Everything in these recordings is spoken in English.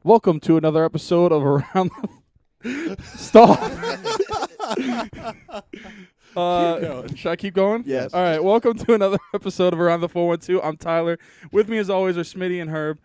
Welcome to another episode of Around the... Stop. Should I keep going? Yes. All right, welcome to another episode of Around the 412. I'm Tyler. With me as always are Smitty and Herb.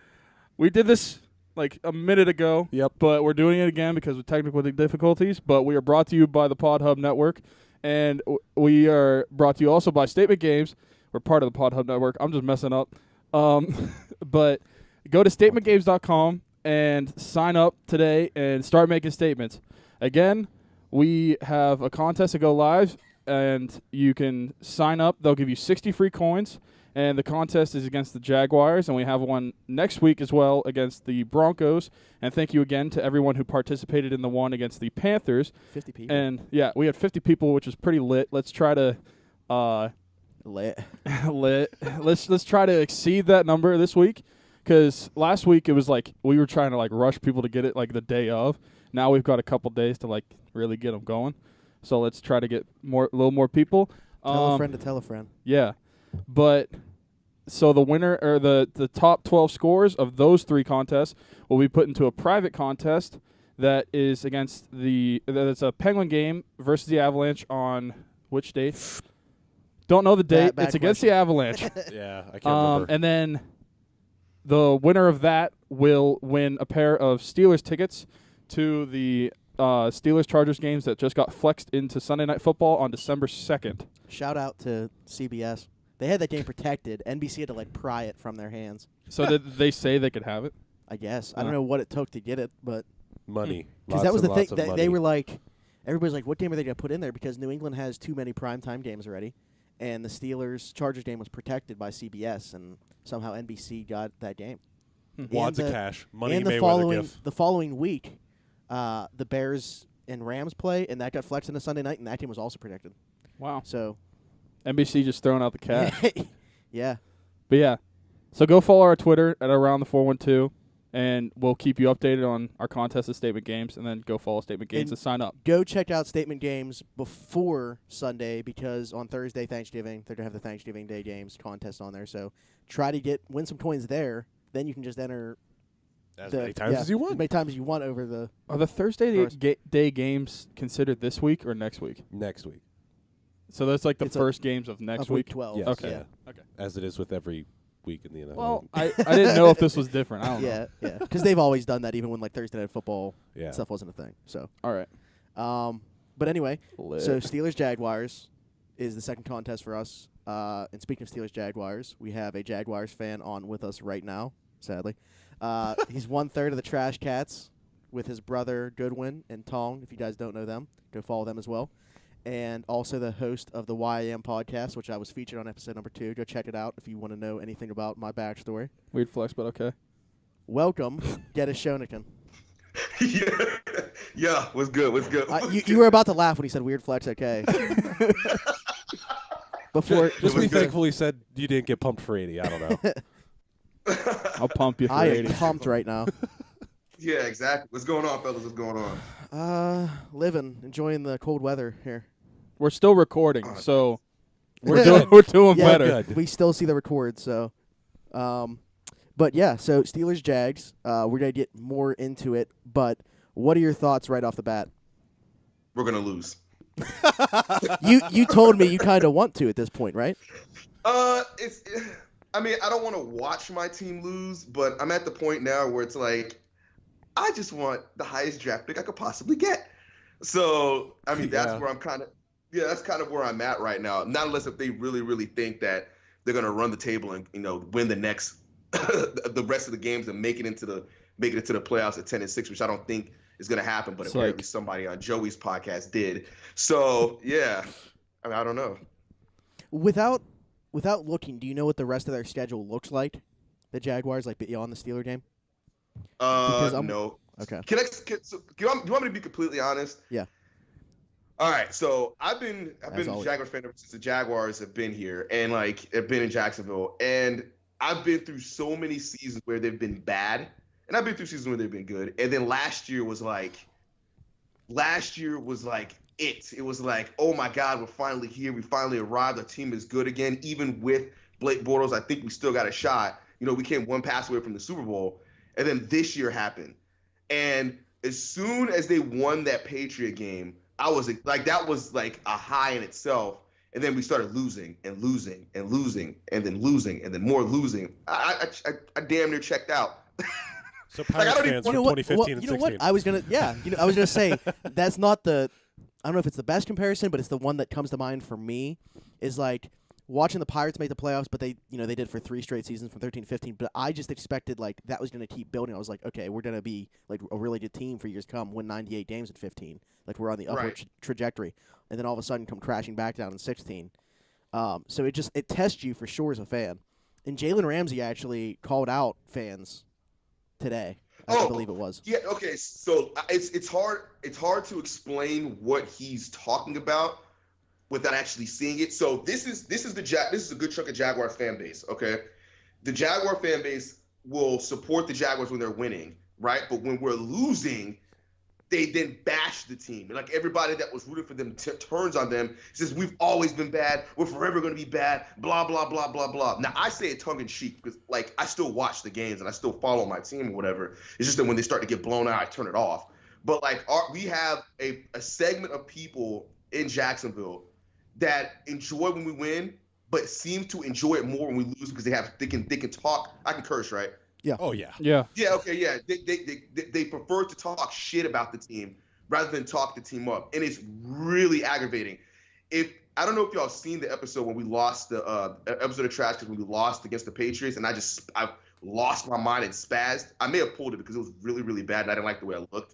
We did this like a minute ago. Yep. But we're doing it again because of technical difficulties. But we are brought to you by the Pod Hub Network. And we are brought to you also by Statement Games. We're part of the Pod Hub Network. I'm just messing up. But go to statementgames.com and sign up today and start making statements. Again, we have a contest to go live, and you can sign up. They'll give you 60 free coins, and the contest is against the Jaguars, and we have one next week as well against the Broncos. And thank you again to everyone who participated in the one against the Panthers. 50 people. And, yeah, we had 50 people, which is pretty lit. Let's try to Lit. let's try to exceed that number this week, because last week it was like we were trying to like rush people to get it like the day of. Now we've got a couple days to like really get them going, so let's try to get a little more people. Tell a friend to tell a friend. Yeah, but so the winner or the top 12 scores of those three contests will be put into a private contest that is against that's a Penguin game versus the Avalanche on which date? Don't know the date. Bad It's against question. the Avalanche. Yeah, I can't remember. And then the winner of that will win a pair of Steelers tickets to the Steelers-Chargers games that just got flexed into Sunday Night Football on December 2nd. Shout out to CBS. They had that game protected. NBC had to like pry it from their hands. So did they say they could have it? I guess. I don't know what it took to get it, but Money. because Lots that was and the thing. lots of They money. were like, everybody's like, what game are they going to put in there? Because New England has too many primetime games already, and the Steelers-Chargers game was protected by CBS, and somehow NBC got that game. Wads And of the- cash. Money and Mayweather gift. the following week, the Bears and Rams play, and that got flexed into Sunday night, and that game was also protected. Wow. So, NBC just throwing out the cash. yeah. But yeah. So go follow our Twitter at Around the 412, and we'll keep you updated on our contest of Statement Games, and then go follow Statement Games And to sign up. Go check out Statement Games before Sunday, because on Thursday, Thanksgiving, they're going to have the Thanksgiving Day Games contest on there. So try to win some coins there. Then you can just enter As the, many times as you As want. many times as you want over the. Are the Thursday First. day games considered this week or next week? Next week. So that's like the It's a- first games of next of week week? 12. Yes. Okay. Yeah. Okay. As it is with every week in the NFL. Well, I didn't know if this was different. I don't know. Yeah, yeah. Because they've always done that, even when like Thursday Night Football yeah. stuff wasn't a thing. So, All right. but anyway, Lit. so Steelers Jaguars is the second contest for us. And speaking of Steelers Jaguars, we have a Jaguars fan on with us right now. Sadly, he's 1/3 of the Trash Cats with his brother Goodwin and Tong. If you guys don't know them, go follow them as well. And also the host of the YAM podcast, which I was featured on episode number 2. Go check it out if you want to know anything about my backstory. Weird flex, but okay. Welcome, Geddes Shonikan. Yeah, what's good? What's good? You were about to laugh when he said weird flex, okay? Before Just be was good. thankful he said you didn't get pumped for 80. I don't know. I'll pump you for I am 80. pumped right now. Yeah, exactly. What's going on, fellas? What's going on? Living, enjoying the cold weather here. We're still recording, so we're Good. doing Yeah, better. Good. We still see the record, so. But yeah, so Steelers Jags. We're gonna get more into it, but what are your thoughts right off the bat? We're gonna lose. You told me you kind of want to at this point, right? It's. I mean, I don't want to watch my team lose, but I'm at the point now where it's like, I just want the highest draft pick I could possibly get. So, I mean, that's Yeah. where I'm kind of. Yeah, that's kind of where I'm at right now. Not unless if they really, really think that they're gonna run the table and win the next, the rest of the games and make it into the playoffs at 10-6, which I don't think is gonna happen. But It's apparently like- somebody on Joey's podcast did. So yeah, I mean, I don't know. Without looking, do you know what the rest of their schedule looks like? The Jaguars, like beyond the Steeler game. Because I'm- No. Okay. Do you want me to be completely honest? Yeah. All right. So I've been a always. Jaguars fan ever since the Jaguars have been here and have been in Jacksonville. And I've been through so many seasons where they've been bad, and I've been through seasons where they've been good. And then last year was like it. It was like, oh my God, we're finally here. We finally arrived. Our team is good again. Even with Blake Bortles, I think we still got a shot. We came one pass away from the Super Bowl. And then this year happened. And as soon as they won that Patriot game, I was like, that was like a high in itself. And then we started losing and losing and losing and then losing and then more losing. I damn near checked out. So I Pirates don't even- fans You from know what? 2015 Well, and you know 16. what? I was gonna say that's not the. I don't know if it's the best comparison, but it's the one that comes to mind for me. Is like watching the Pirates make the playoffs, but they did for 3 straight seasons from 13 to 15. But I just expected like that was going to keep building. I was like, okay, we're going to be like a really good team for years to come. Win 98 games in 15. Like we're on the upward Right. trajectory, and then all of a sudden come crashing back down in 16. So it tests you for sure as a fan. And Jalen Ramsey actually called out fans today. I believe it was. Yeah. Okay. So it's hard to explain what he's talking about without actually seeing it. So this is a good chunk of Jaguars fan base. Okay, the Jaguar fan base will support the Jaguars when they're winning, right? But when we're losing, they then bash the team. And like everybody that was rooting for them turns on them, says, we've always been bad. We're forever going to be bad, blah, blah, blah, blah, blah. Now, I say it tongue in cheek because like I still watch the games and I still follow my team or whatever. It's just that when they start to get blown out, I turn it off. But like we have a segment of people in Jacksonville that enjoy when we win, but seem to enjoy it more when we lose because they can talk. I can curse, right? Oh, yeah. Yeah. Yeah, okay, yeah. They prefer to talk shit about the team rather than talk the team up, and it's really aggravating. I don't know if y'all seen the episode when we lost the episode of Trash because when we lost against the Patriots, and I lost my mind and spazzed. I may have pulled it because it was really, really bad, and I didn't like the way I looked.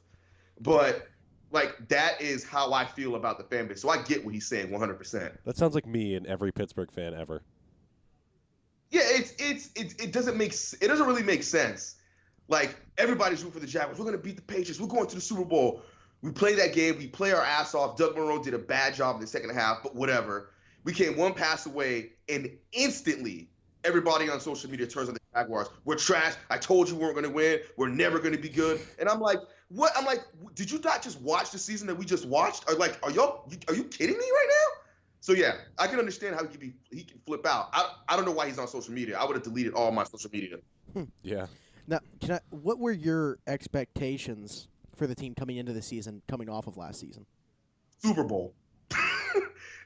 But like that is how I feel about the fan base. So I get what he's saying 100%. That sounds like me and every Pittsburgh fan ever. Yeah, it doesn't really make sense. Like everybody's rooting for the Jaguars. We're gonna beat the Patriots. We're going to the Super Bowl. We play that game. We play our ass off. Doug Monroe did a bad job in the second half, but whatever. We came one pass away, and instantly everybody on social media turns on the Jaguars. We're trash. I told you we weren't gonna win. We're never gonna be good. And I'm like, what? I'm like, did you not just watch the season that we just watched? Are you kidding me right now? So yeah, I can understand how he can flip out. I don't know why he's on social media. I would have deleted all my social media. Yeah. Now, what were your expectations for the team coming into the season, coming off of last season? Super Bowl.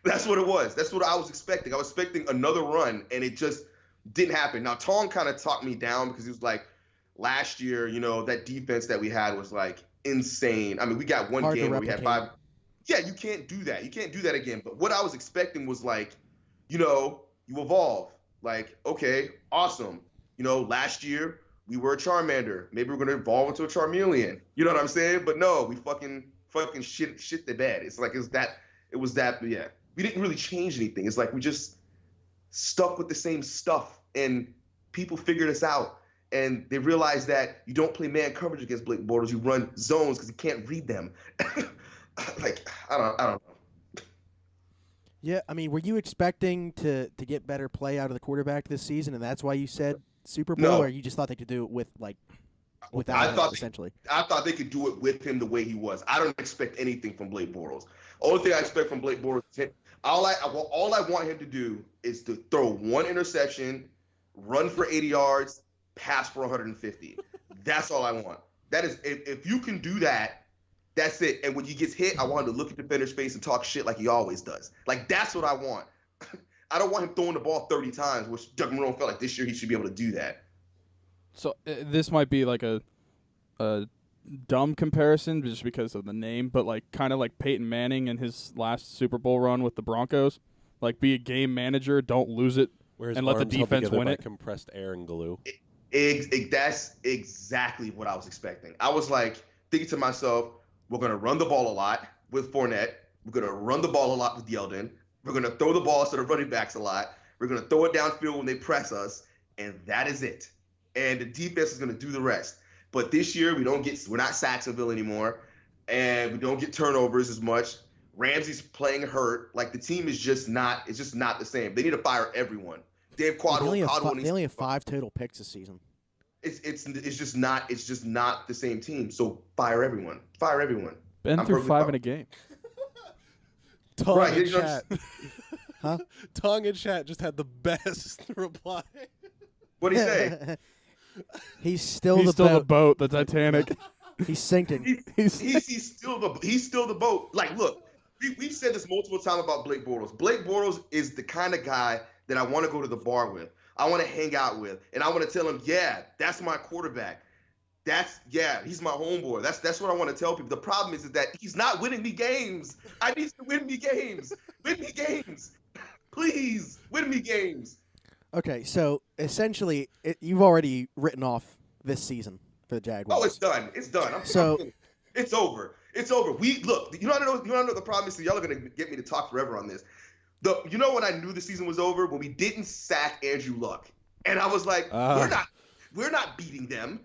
That's what it was. That's what I was expecting. I was expecting another run, and it just didn't happen. Now, Tong kind of talked me down because he was like, last year, that defense that we had was like insane. I mean, we got one Hard game to where we had replicate. 5. Yeah, you can't do that. You can't do that again. But what I was expecting was like, you evolve. Like, okay, awesome. Last year we were a Charmander. Maybe we're gonna evolve into a Charmeleon. You know what I'm saying? But no, we fucking shit the bed. It's like it was that. Yeah, we didn't really change anything. It's like we just stuck with the same stuff, and people figured us out. And they realized that you don't play man coverage against Blake Bortles. You run zones because you can't read them. Like I don't know. Yeah, I mean, were you expecting to get better play out of the quarterback this season, and that's why you said Super Bowl, No. or you just thought they could do it without I him, thought essentially? I thought they could do it with him the way he was. I don't expect anything from Blake Bortles. Only thing I expect from Blake Bortles is all I want him to do is to throw one interception, run for 80 yards, pass for 150. That's all I want. That is, if you can do that, that's it. And when he gets hit, I want him to look at the defender's face and talk shit like he always does. Like, that's what I want. I don't want him throwing the ball 30 times, which Doug Marrone felt like this year he should be able to do that. So this might be like a dumb comparison just because of the name, but like kind of like Peyton Manning in his last Super Bowl run with the Broncos. Like, be a game manager, don't lose it, Whereas and let the arms held defense together win by it. compressed air and glue. That's exactly what I was expecting. I was like thinking to myself, we're going to run the ball a lot with Fournette. We're going to run the ball a lot with Yeldon. We're going to throw the ball to the running backs a lot. We're going to throw it downfield when they press us, and that is it. And the defense is going to do the rest. But this year, we're not Saxonville anymore, and we don't get turnovers as much. Ramsey's playing hurt. Like, the team is just not the same. They need to fire everyone. Dave They only Caldwell have 5 total picks this season. It's just not the same team. So fire everyone. Fire everyone. Been I'm through perfectly 5 fine. in a game. Tongue Right, in you know- chat. Huh? Tongue in chat just had the best reply. What do you say? He's still He's the still boat. the boat, the Titanic. He's sinking. He's still the boat. Like, look, we've said this multiple times about Blake Bortles. Blake Bortles is the kind of guy that I want to go to the bar with. I want to hang out with, and I want to tell him, yeah, that's my quarterback. He's my homeboy. That's what I want to tell people. The problem is that he's not winning me games. I need to win me games. Win me games. Please, win me games. Okay, so essentially, you've already written off this season for the Jaguars. Oh, it's done. It's done. It's over. It's over. Look. You know what the problem is. So y'all are gonna get me to talk forever on this. You know when I knew the season was over? When we didn't sack Andrew Luck, and I was like, we're not beating them.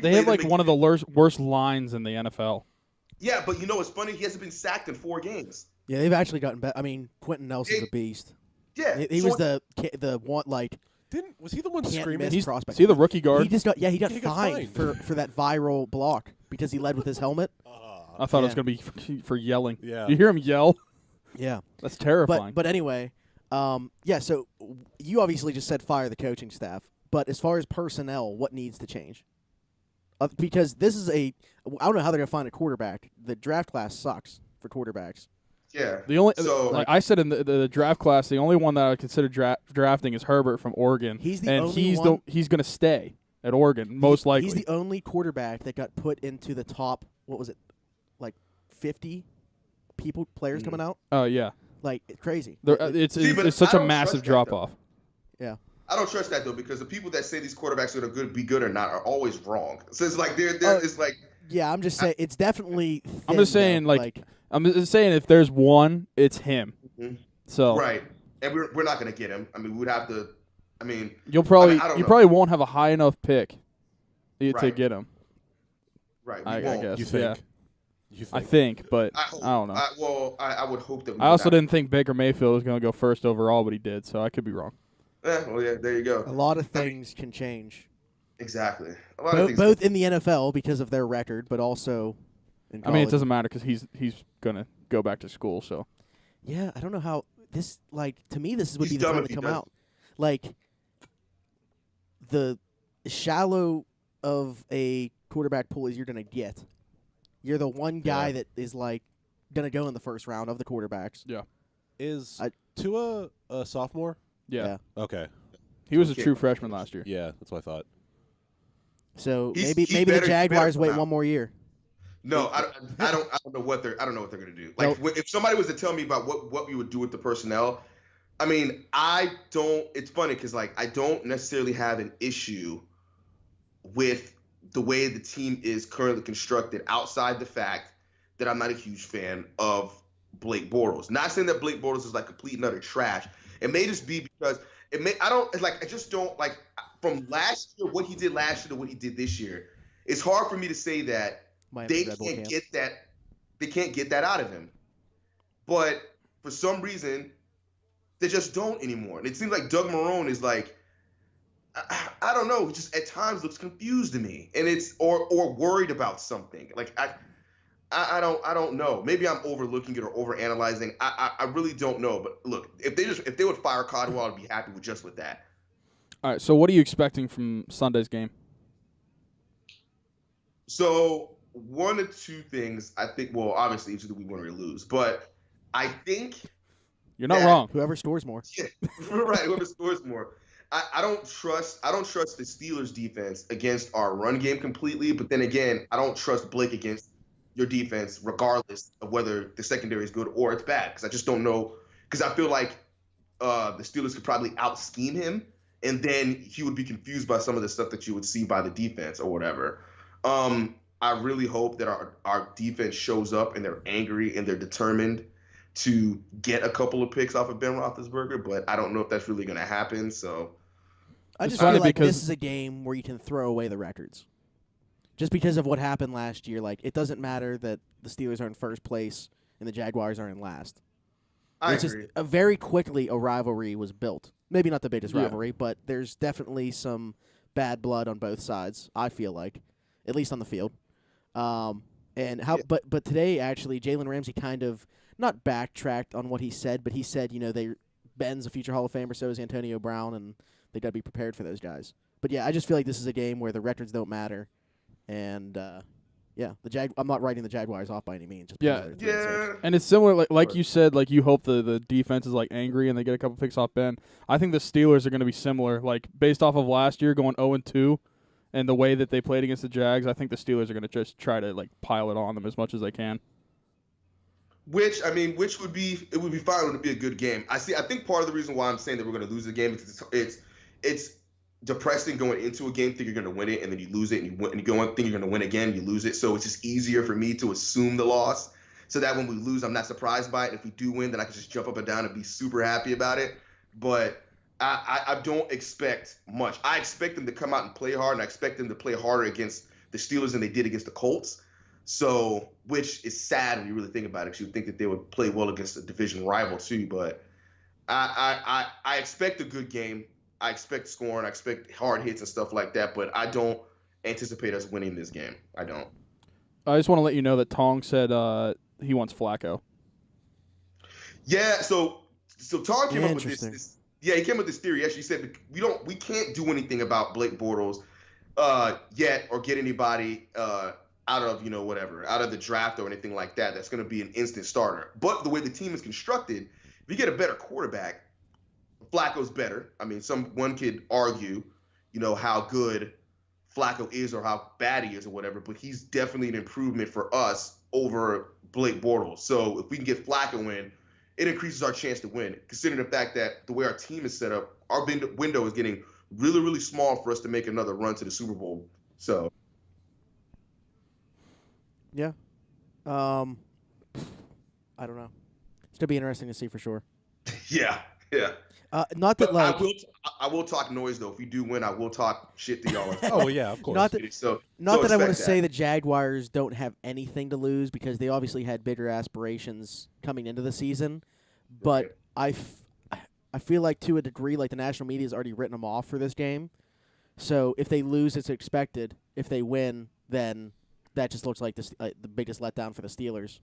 They have like one of the worst lines in the NFL. Yeah, but you know what's funny? He hasn't been sacked in 4 games. Yeah, they've actually gotten better. I mean, Quentin Nelson's a beast. Yeah, he was the one like. Was he the one can't screaming? miss prospect. See the rookie guard? He got fined for that viral block because he led with his helmet. I thought it was going to be for yelling. Yeah. You hear him yell? Yeah. That's terrifying. But anyway, so you obviously just said fire the coaching staff. But as far as personnel, what needs to change? Because this is I don't know how they're going to find a quarterback. The draft class sucks for quarterbacks. Yeah. The only like I said in the draft class, the only one that I would consider drafting is Herbert from Oregon. He's the only one. He's going to stay at Oregon most likely. He's the only quarterback that got put into the top. What was it? Like 50 players coming out. Oh yeah. Like crazy. It's such a massive drop off. Yeah. I don't trust that though, because the people that say these quarterbacks are going to be good or not are always wrong. So it's like it's like. Yeah, I'm just saying it's definitely. Thin, I'm just saying I'm just saying if there's one, it's him. Mm-hmm. So right, and we're not going to get him. I mean, we'd have to. I mean, you probably won't have a high enough pick to get him. Right, I guess. You think? Yeah. You think? I think, but I don't know. I would hope that. I also didn't think Baker Mayfield was going to go first overall, but he did, so I could be wrong. Well, yeah, there you go. A lot of things can change. Exactly. Both in the NFL because of their record, but also in college. I mean, it doesn't matter because he's going to go back to school, so. Yeah, I don't know how this, to me, this would be He's the dumb time if to he come does. out. Like, the shallow of a quarterback pool is you're going to get. You're the one guy that is, going to go in the first round of the quarterbacks. Yeah. Is Tua a sophomore? Yeah. Okay. He was a true freshman last year. Yeah, that's what I thought. So He's maybe better- the Jaguars better wait come out. one more year. No, I don't know what they're gonna do. Like if somebody was to tell me about what we would do with the personnel, I mean, I don't. It's funny because I don't necessarily have an issue with the way the team is currently constructed. Outside the fact that I'm not a huge fan of Blake Bortles. Not saying that Blake Bortles is complete and utter trash. It may just be because I just don't from last year, what he did last year to what he did this year. It's hard for me to say that they can't get that. They can't get that out of him. But for some reason, they just don't anymore. And it seems like Doug Marrone is I don't know, just at times looks confused to me, and it's or worried about something. I don't know. Maybe I'm overlooking it or overanalyzing. I really don't know. But look, if they would fire Caldwell, I'd be happy with that. All right. So what are you expecting from Sunday's game? So one or two things. I think. Well, obviously, either we win or we lose. But I think you're not wrong. Whoever scores more. Yeah, right. Whoever scores more. I don't trust the Steelers defense against our run game completely. But then again, I don't trust Blake against your defense, regardless of whether the secondary is good or it's bad. Because I just don't know. Because I feel like the Steelers could probably out-scheme him, and then he would be confused by some of the stuff that you would see by the defense or whatever. I really hope that our defense shows up and they're angry and they're determined to get a couple of picks off of Ben Roethlisberger, but I don't know if that's really going to happen. So I just feel like this is a game where you can throw away the records. Just because of what happened last year, it doesn't matter that the Steelers are in first place and the Jaguars are in last. I agree. agree. Very quickly a rivalry was built. Maybe not the biggest rivalry, but there's definitely some bad blood on both sides, I feel like, at least on the field. But today, actually, Jalen Ramsey kind of not backtracked on what he said, but he said, Ben's a future Hall of Famer, so is Antonio Brown, and they got to be prepared for those guys. But yeah, I just feel like this is a game where the records don't matter, and Yeah, I'm not writing the Jaguars off by any means. Just Yeah. because they're 3-6. Yeah. And it's similar, like you said, like you hope the defense is like angry and they get a couple picks off Ben. I think the Steelers are going to be similar, like based off of last year going 0-2, and the way that they played against the Jags. I think the Steelers are going to just try to like pile it on them as much as they can. Which would be fine. It would be a good game. I think part of the reason why I'm saying that we're going to lose the game is it's depressing going into a game, think you're going to win it, and then you lose it, and you go on, think you're going to win again, you lose it. So it's just easier for me to assume the loss, so that when we lose, I'm not surprised by it. If we do win, then I can just jump up and down and be super happy about it. But I don't expect much. I expect them to come out and play hard, and I expect them to play harder against the Steelers than they did against the Colts. So, which is sad when you really think about it, because you would think that they would play well against a division rival too. But I expect a good game. I expect scoring. I expect hard hits and stuff like that. But I don't anticipate us winning this game. I don't. I just want to let you know that Tong said he wants Flacco. Yeah. So Tom came up with Interesting. this. Yeah, he came up with this theory. Actually, he said we can't do anything about Blake Bortles yet, or get anybody out of out of the draft or anything like that. That's going to be an instant starter. But the way the team is constructed, if you get a better quarterback, Flacco's better. I mean, one could argue, how good Flacco is or how bad he is or whatever, but he's definitely an improvement for us over Blake Bortles. So if we can get Flacco in, it increases our chance to win, considering the fact that the way our team is set up, our window is getting really, really small for us to make another run to the Super Bowl. So, Yeah. I don't know. It's gonna be interesting to see for sure. yeah. Not that But like I will talk noise though. If we do win, I will talk shit to y'all. Oh yeah, of course. not that So not that I want to expect say the Jaguars don't have anything to lose, because they obviously had bigger aspirations coming into the season, but I feel like to a degree, like the national media has already written them off for this game. So if they lose, it's expected. If they win, then that just looks like the biggest letdown for the Steelers.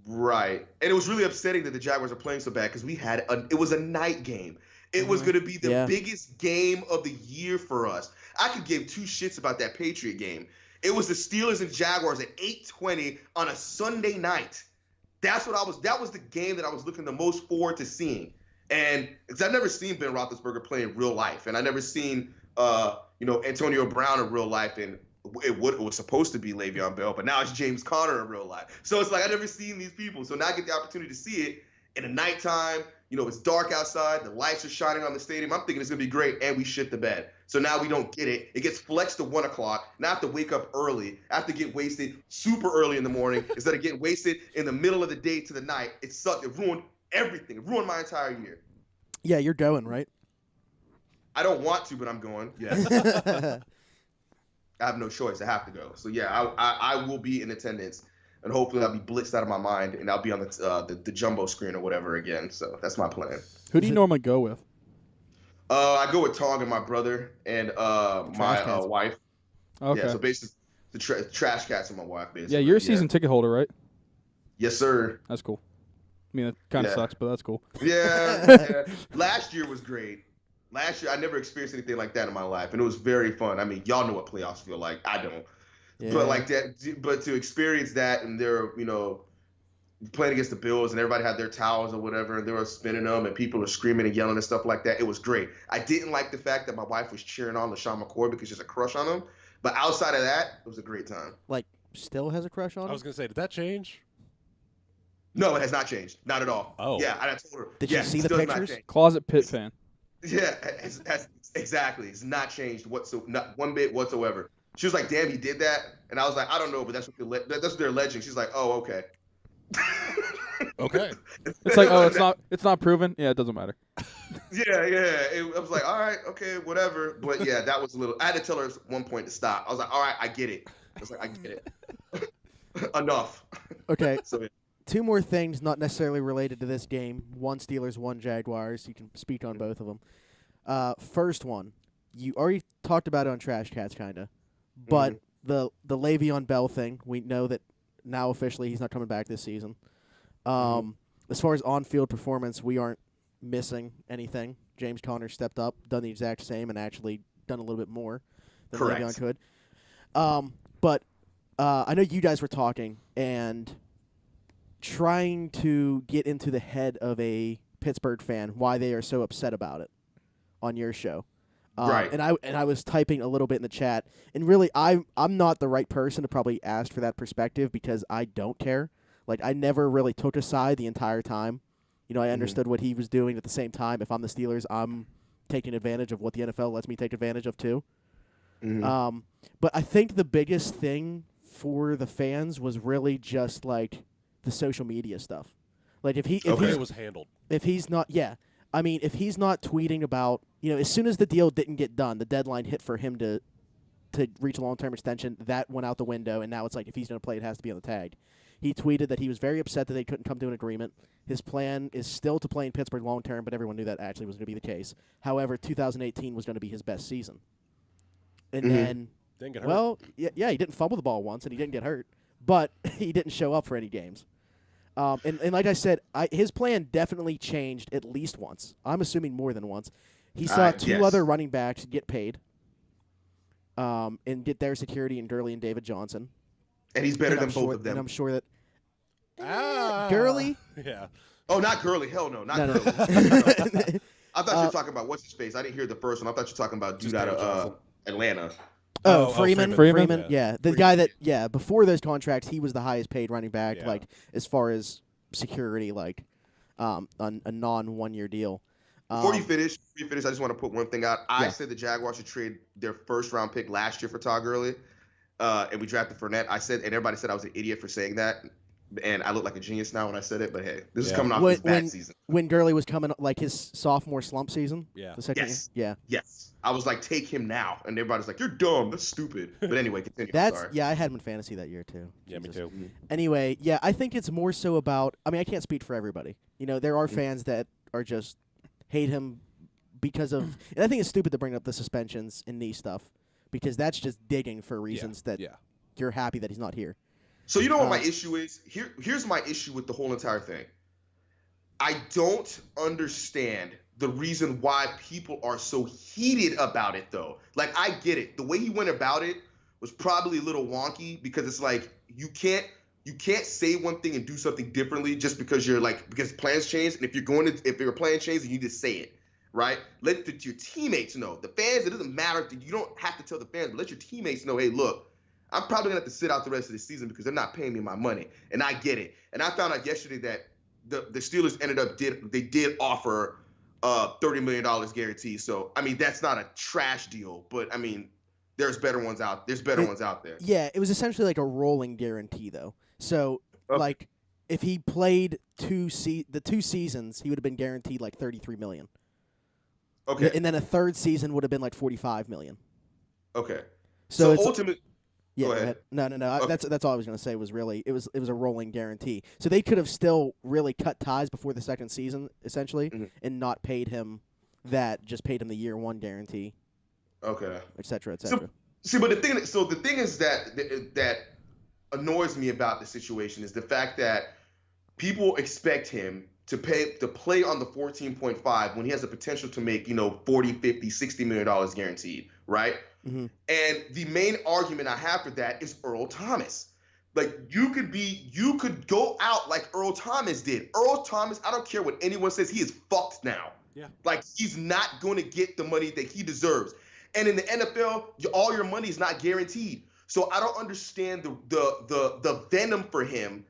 Right. And it was really upsetting that the Jaguars are playing so bad, because it was a night game. It was going to be the biggest game of the year for us. I could give two shits about that Patriot game. It was the Steelers and Jaguars at 8:20 on a Sunday night. That was the game that I was looking the most forward to seeing. And because I've never seen Ben Roethlisberger play in real life, and I never seen Antonio Brown in real life, and it was supposed to be Le'Veon Bell, but now it's James Conner in real life. So it's like I never seen these people. So now I get the opportunity to see it in the nighttime. It's dark outside. The lights are shining on the stadium. I'm thinking it's going to be great, and we shit the bed. So now we don't get it. It gets flexed to 1 o'clock. Now I have to wake up early. I have to get wasted super early in the morning instead of getting wasted in the middle of the day to the night. It sucked. It ruined everything. It ruined my entire year. Yeah, you're going, right? I don't want to, but I'm going. Yes. I have no choice. I have to go. So yeah, I will be in attendance, and hopefully I'll be blitzed out of my mind, and I'll be on the jumbo screen or whatever again. So that's my plan. Who do you normally go with? I go with Tong and my brother and my wife. Okay. Yeah. So basically, the trash cats and my wife. Basically. Yeah, you're a season ticket holder, right? Yes, sir. That's cool. I mean, it kind of sucks, but that's cool. Yeah. Last year was great. Last year, I never experienced anything like that in my life, and it was very fun. I mean, y'all know what playoffs feel like. I don't. Yeah. But like that, but to experience that, and they're playing against the Bills, and everybody had their towels or whatever, and they were spinning them, and people are screaming and yelling and stuff like that. It was great. I didn't like the fact that my wife was cheering on LaShawn McCoy because she has a crush on him. But outside of that, it was a great time. Like, still has a crush on him? I was gonna say, did that change? No, it has not changed. Not at all. Oh. Yeah, I told her. Did you see the still has not pictures? changed. Closet Pitt fan. Yeah, exactly. It's not changed not one bit whatsoever. She was like, "Damn, he did that," and I was like, "I don't know, but that's what they're alleging." She's like, "Oh, okay." Okay. It's like, it's not proven. Yeah, it doesn't matter. Yeah. I was like, "All right, okay, whatever." But yeah, that was a little. I had to tell her at one point to stop. I was like, "All right, I get it." I was like, "I get it." Enough. Okay. So yeah. Two more things not necessarily related to this game. One Steelers, one Jaguars. You can speak on both of them. First one, you already talked about it on Trash Cats, kind of. But the Le'Veon Bell thing, we know that now officially he's not coming back this season. As far as on-field performance, we aren't missing anything. James Conner stepped up, done the exact same, and actually done a little bit more than Correct. Le'Veon could. But I know you guys were talking and trying to get into the head of a Pittsburgh fan why they are so upset about it on your show. Right. And I was typing a little bit in the chat, and really I'm not the right person to probably ask for that perspective because I don't care. Like, I never really took a side the entire time. You know, I understood what he was doing. At the same time, if I'm the Steelers, I'm taking advantage of what the NFL lets me take advantage of too. But I think the biggest thing for the fans was really just like the social media stuff. Like if it was handled. If he's not, I mean, if he's not tweeting about, as soon as the deal didn't get done, the deadline hit for him to reach a long-term extension, that went out the window, and now it's like if he's going to play, it has to be on the tag. He tweeted that he was very upset that they couldn't come to an agreement. His plan is still to play in Pittsburgh long-term, but everyone knew that actually was going to be the case. However, 2018 was going to be his best season. And then, didn't get hurt. well, he didn't fumble the ball once, and he didn't get hurt, but he didn't show up for any games. And like I said, his plan definitely changed at least once. I'm assuming more than once. He saw two other running backs get paid and get their security in Gurley and David Johnson. And he's better than both of them. And I'm sure that Gurley? Yeah. Oh, not Gurley. Hell no, not Gurley. I thought you were talking about what's his face. I didn't hear the first one. I thought you were talking about dude out of Atlanta. Freeman. Yeah. The guy that, before those contracts, he was the highest paid running back, like, as far as security, like, on a non-1-year deal. Before you finish, I just want to put one thing out. I said the Jaguars should trade their first-round pick last year for Todd Gurley, and we drafted Fournette. I said, and everybody said I was an idiot for saying that, and I look like a genius now when I said it, but hey, this is coming off his bad season. When Gurley was coming, like, his sophomore slump season? Yeah. The second year? Yes. I was like, take him now. And everybody's like, you're dumb. That's stupid. But anyway, continue. Yeah, I had him in fantasy that year, too. Yeah, Jesus. me too. Anyway, I think it's more so about, I mean, I can't speak for everybody. There are fans that are just hate him because of, and I think it's stupid to bring up the suspensions and knee stuff because that's just digging for reasons that you're happy that he's not here. So you know what my issue is? Here's my issue with the whole entire thing. I don't understand the reason why people are so heated about it, though. Like, I get it. The way he went about it was probably a little wonky because it's like you can't say one thing and do something differently just because because plans change. And if your plan changes, you need to say it, right? Let your teammates know. The fans, it doesn't matter. You don't have to tell the fans, but let your teammates know, hey, look, I'm probably going to have to sit out the rest of the season because they're not paying me my money. And I get it. And I found out yesterday that the Steelers did offer $30 million guarantee. So, I mean, that's not a trash deal, but I mean, there's better ones out there. Yeah, it was essentially like a rolling guarantee, though. So, like, if he played the 2 seasons, he would have been guaranteed like $33 million. Okay. And then a third season would have been like $45 million. Okay. So ultimately, yeah, go ahead. No. Okay. That's all I was going to say was really it was a rolling guarantee. So they could have still really cut ties before the second season, essentially, and not paid him that, just paid him the year 1 guarantee. Okay. Et cetera, et cetera. But the thing is that annoys me about the situation is the fact that people expect him to play on the 14.5 when he has the potential to make, $40, $50, $60 million guaranteed, right? Mm-hmm. And the main argument I have for that is Earl Thomas. Like, you could go out like Earl Thomas did. Earl Thomas, I don't care what anyone says, he is fucked now. Yeah. Like, he's not going to get the money that he deserves. And in the NFL, all your money is not guaranteed. So I don't understand the venom for him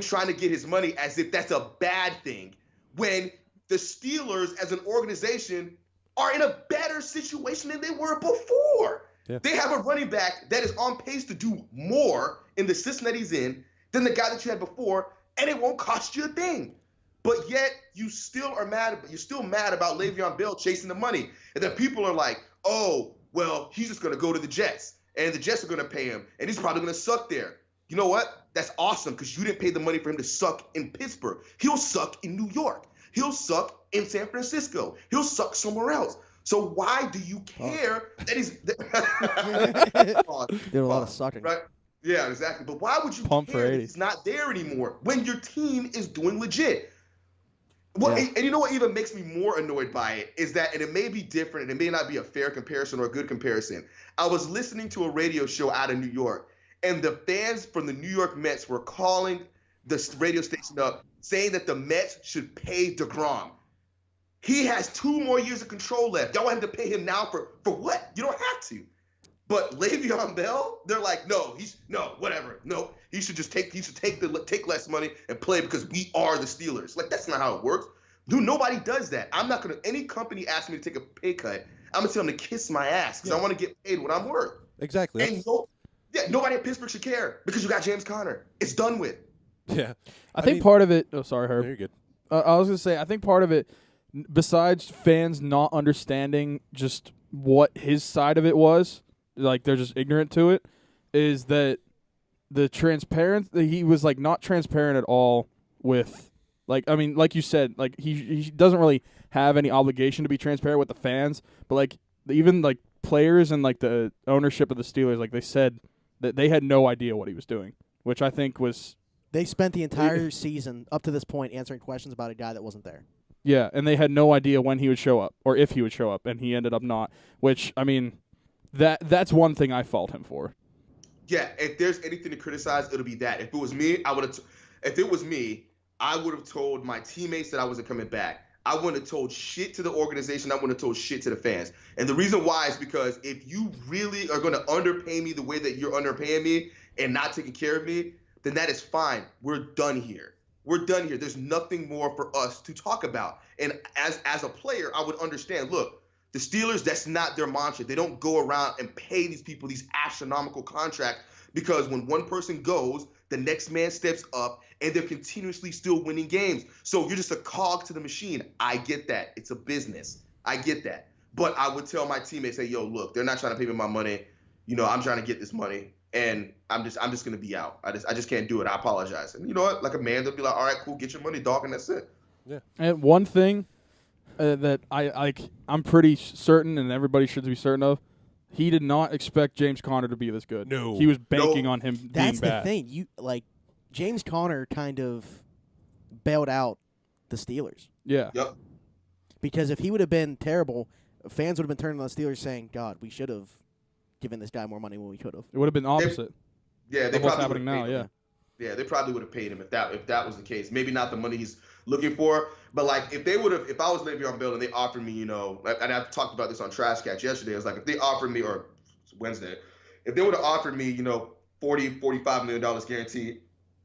trying to get his money as if that's a bad thing, when the Steelers as an organization are in a better situation than they were before. Yeah. They have a running back that is on pace to do more in the system that he's in than the guy that you had before, and it won't cost you a thing. But yet you still are mad. You're still mad about Le'Veon Bell chasing the money, and then people are like, "Oh, well, he's just going to go to the Jets, and the Jets are going to pay him, and he's probably going to suck there." You know what? That's awesome because you didn't pay the money for him to suck in Pittsburgh. He'll suck in New York. He'll suck in San Francisco. He'll suck somewhere else. So why do you care that he's doing a lot of sucking? Right? Yeah, exactly. But why would you care that he's not there anymore when your team is doing legit? Well, and you know what even makes me more annoyed by it is that, and it may be different, and it may not be a fair comparison or a good comparison. I was listening to a radio show out of New York, and the fans from the New York Mets were calling the radio station up saying that the Mets should pay DeGrom. He has 2 more years of control left. Y'all want him to pay him now for what? You don't have to. But Le'Veon Bell, they're like, no, whatever. No, he should take less money and play because we are the Steelers. Like, that's not how it works. Dude, nobody does that. I'm not gonna. Any company asks me to take a pay cut, I'm gonna tell them to kiss my ass because I want to get paid what I'm worth. Exactly. And nobody at Pittsburgh should care because you got James Conner. It's done with. Yeah. I think part of it. Oh, sorry, No, Herb. you're good. I was gonna say. I think part of it, besides fans not understanding just what his side of it was, like they're just ignorant to it, is that he was like not transparent at all with. Like, I mean, like you said, like he doesn't really have any obligation to be transparent with the fans, but like even like players and like the ownership of the Steelers, like they said that they had no idea what he was doing, which I think was They spent the entire season up to this point answering questions about a guy that wasn't there. yeah, and they had no idea when he would show up or if he would show up, and he ended up not. Which I mean, that's one thing I fault him for. Yeah, if there's anything to criticize, it'll be that. If it was me, I would have. If it was me, I would have told my teammates that I wasn't coming back. I wouldn't have told shit to the organization. I wouldn't have told shit to the fans. And the reason why is because if you really are going to underpay me the way that you're underpaying me and not taking care of me, then that is fine. We're done here. We're done here. There's nothing more for us to talk about. And as a player, I would understand, look, the Steelers, that's not their mantra. They don't go around and pay these people these astronomical contracts because when one person goes, the next man steps up, and they're continuously still winning games. So you're just a cog to the machine. I get that. It's a business. I get that. But I would tell my teammates, hey, yo, look, they're not trying to pay me my money. You know, I'm trying to get this money, and I'm just going to be out. I just can't do it. I apologize. And you know what? Like a man, they'll be like, all right, cool, get your money, dog, and that's it. Yeah. And one thing that I'm pretty certain, and everybody should be certain of, he did not expect James Conner to be this good. No. He was banking on him That's being bad. the thing. James Conner kind of bailed out the Steelers. Yeah. Yep. Because if he would have been terrible, fans would have been turning on the Steelers saying, God, we should have given this guy more money when we could have. It would have been opposite Yeah, they of what's probably happening would've now, paid yeah. him. Yeah, they probably would have paid him if that was the case. Maybe not the money he's looking for, but like if I was Le'Veon Bell and they offered me, you know, and I've talked about this on Trash Catch yesterday. It was like if they offered me, or Wednesday, if they would have offered me, you know, $45 million guaranteed,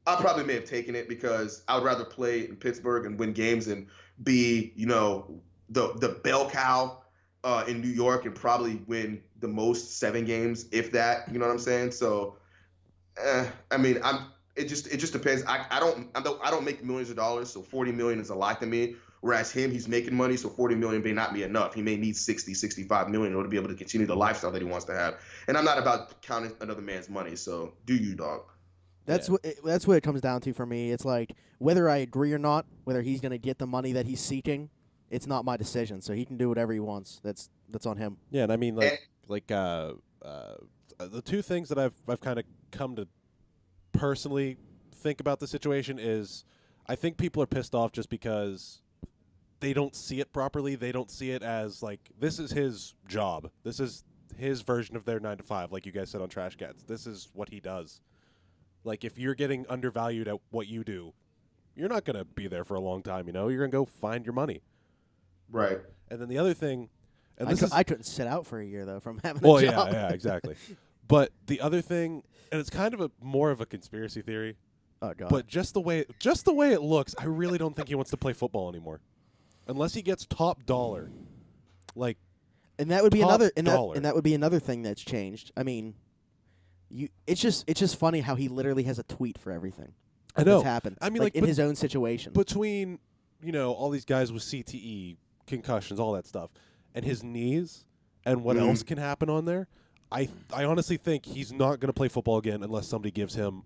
I probably may have taken it because I would rather play in Pittsburgh and win games and be, you know, the bell cow in New York and probably win the most 7 games, if that. You know what I'm saying? So, I mean, It just depends. I don't make millions of dollars, so $40 million is a lot to me. Whereas he's making money, so $40 million may not be enough. He may need $60, $65 million in order to be able to continue the lifestyle that he wants to have. And I'm not about counting another man's money. So do you, dog? That's what it comes down to for me. It's like whether I agree or not, whether he's going to get the money that he's seeking, it's not my decision. So he can do whatever he wants. That's on him. Yeah, and I mean the two things that I've kind of come to personally think about the situation is I think people are pissed off just because they don't see it properly. They don't see it as like this is his job. This is his version of their 9 to 5, like you guys said on Trash Cats. This is what he does. Like if you're getting undervalued at what you do, you're not going to be there for a long time, you know? You're going to go find your money. Right. And then the other thing, and I couldn't sit out for a year though from having well, a job. yeah, exactly. But the other thing, and it's kind of more of a conspiracy theory, Oh God. but just the way it looks, I really don't think he wants to play football anymore, unless he gets top dollar. Like, and that would be top another dollar. and that would be another thing that's changed. I mean, it's just funny how he literally has a tweet for everything. I know. That's happened. I mean, like in but his own situation. between all these guys with CTE, concussions, all that stuff, and his knees, and what else can happen on there, I honestly think he's not going to play football again unless somebody gives him,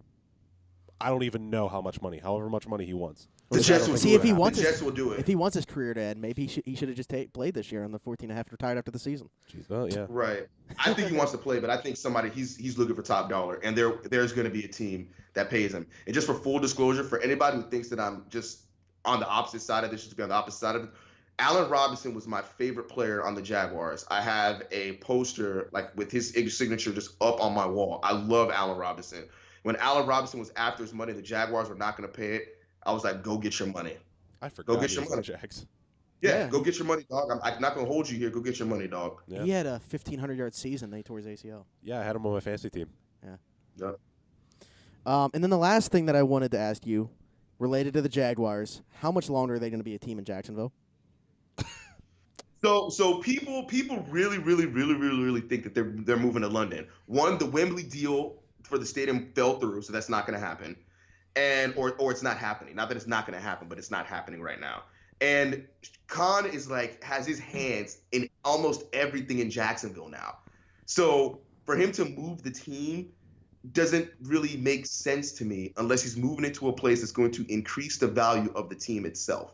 I don't even know how much money, however much money he wants. The Jets will See do if it. he wants The Jets will do it. If he wants his career to end, maybe he should have just played this year on the 14.5, retired after the season. Jeez, well, yeah. Right. I think he wants to play, but I think he's looking for top dollar, and there's going to be a team that pays him. And just for full disclosure, for anybody who thinks that I'm just on the opposite side of this, just to be on the opposite side of it, Allen Robinson was my favorite player on the Jaguars. I have a poster like with his signature just up on my wall. I love Allen Robinson. When Allen Robinson was after his money, the Jaguars were not going to pay it. I was like, go get your money. I forgot get he your was the money. Jags. Yeah. Go get your money, dog. I'm not going to hold you here. Go get your money, dog. Yeah. He had a 1,500-yard season. Then he tore his ACL. Yeah, I had him on my fantasy team. Yeah. And then the last thing that I wanted to ask you, related to the Jaguars, how much longer are they going to be a team in Jacksonville? So people really think that they're moving to London. One, the Wembley deal for the stadium fell through, so that's not going to happen, and or it's not happening. Not that it's not going to happen, but it's not happening right now. And Khan is like has his hands in almost everything in Jacksonville now. So for him to move the team doesn't really make sense to me unless he's moving it to a place that's going to increase the value of the team itself.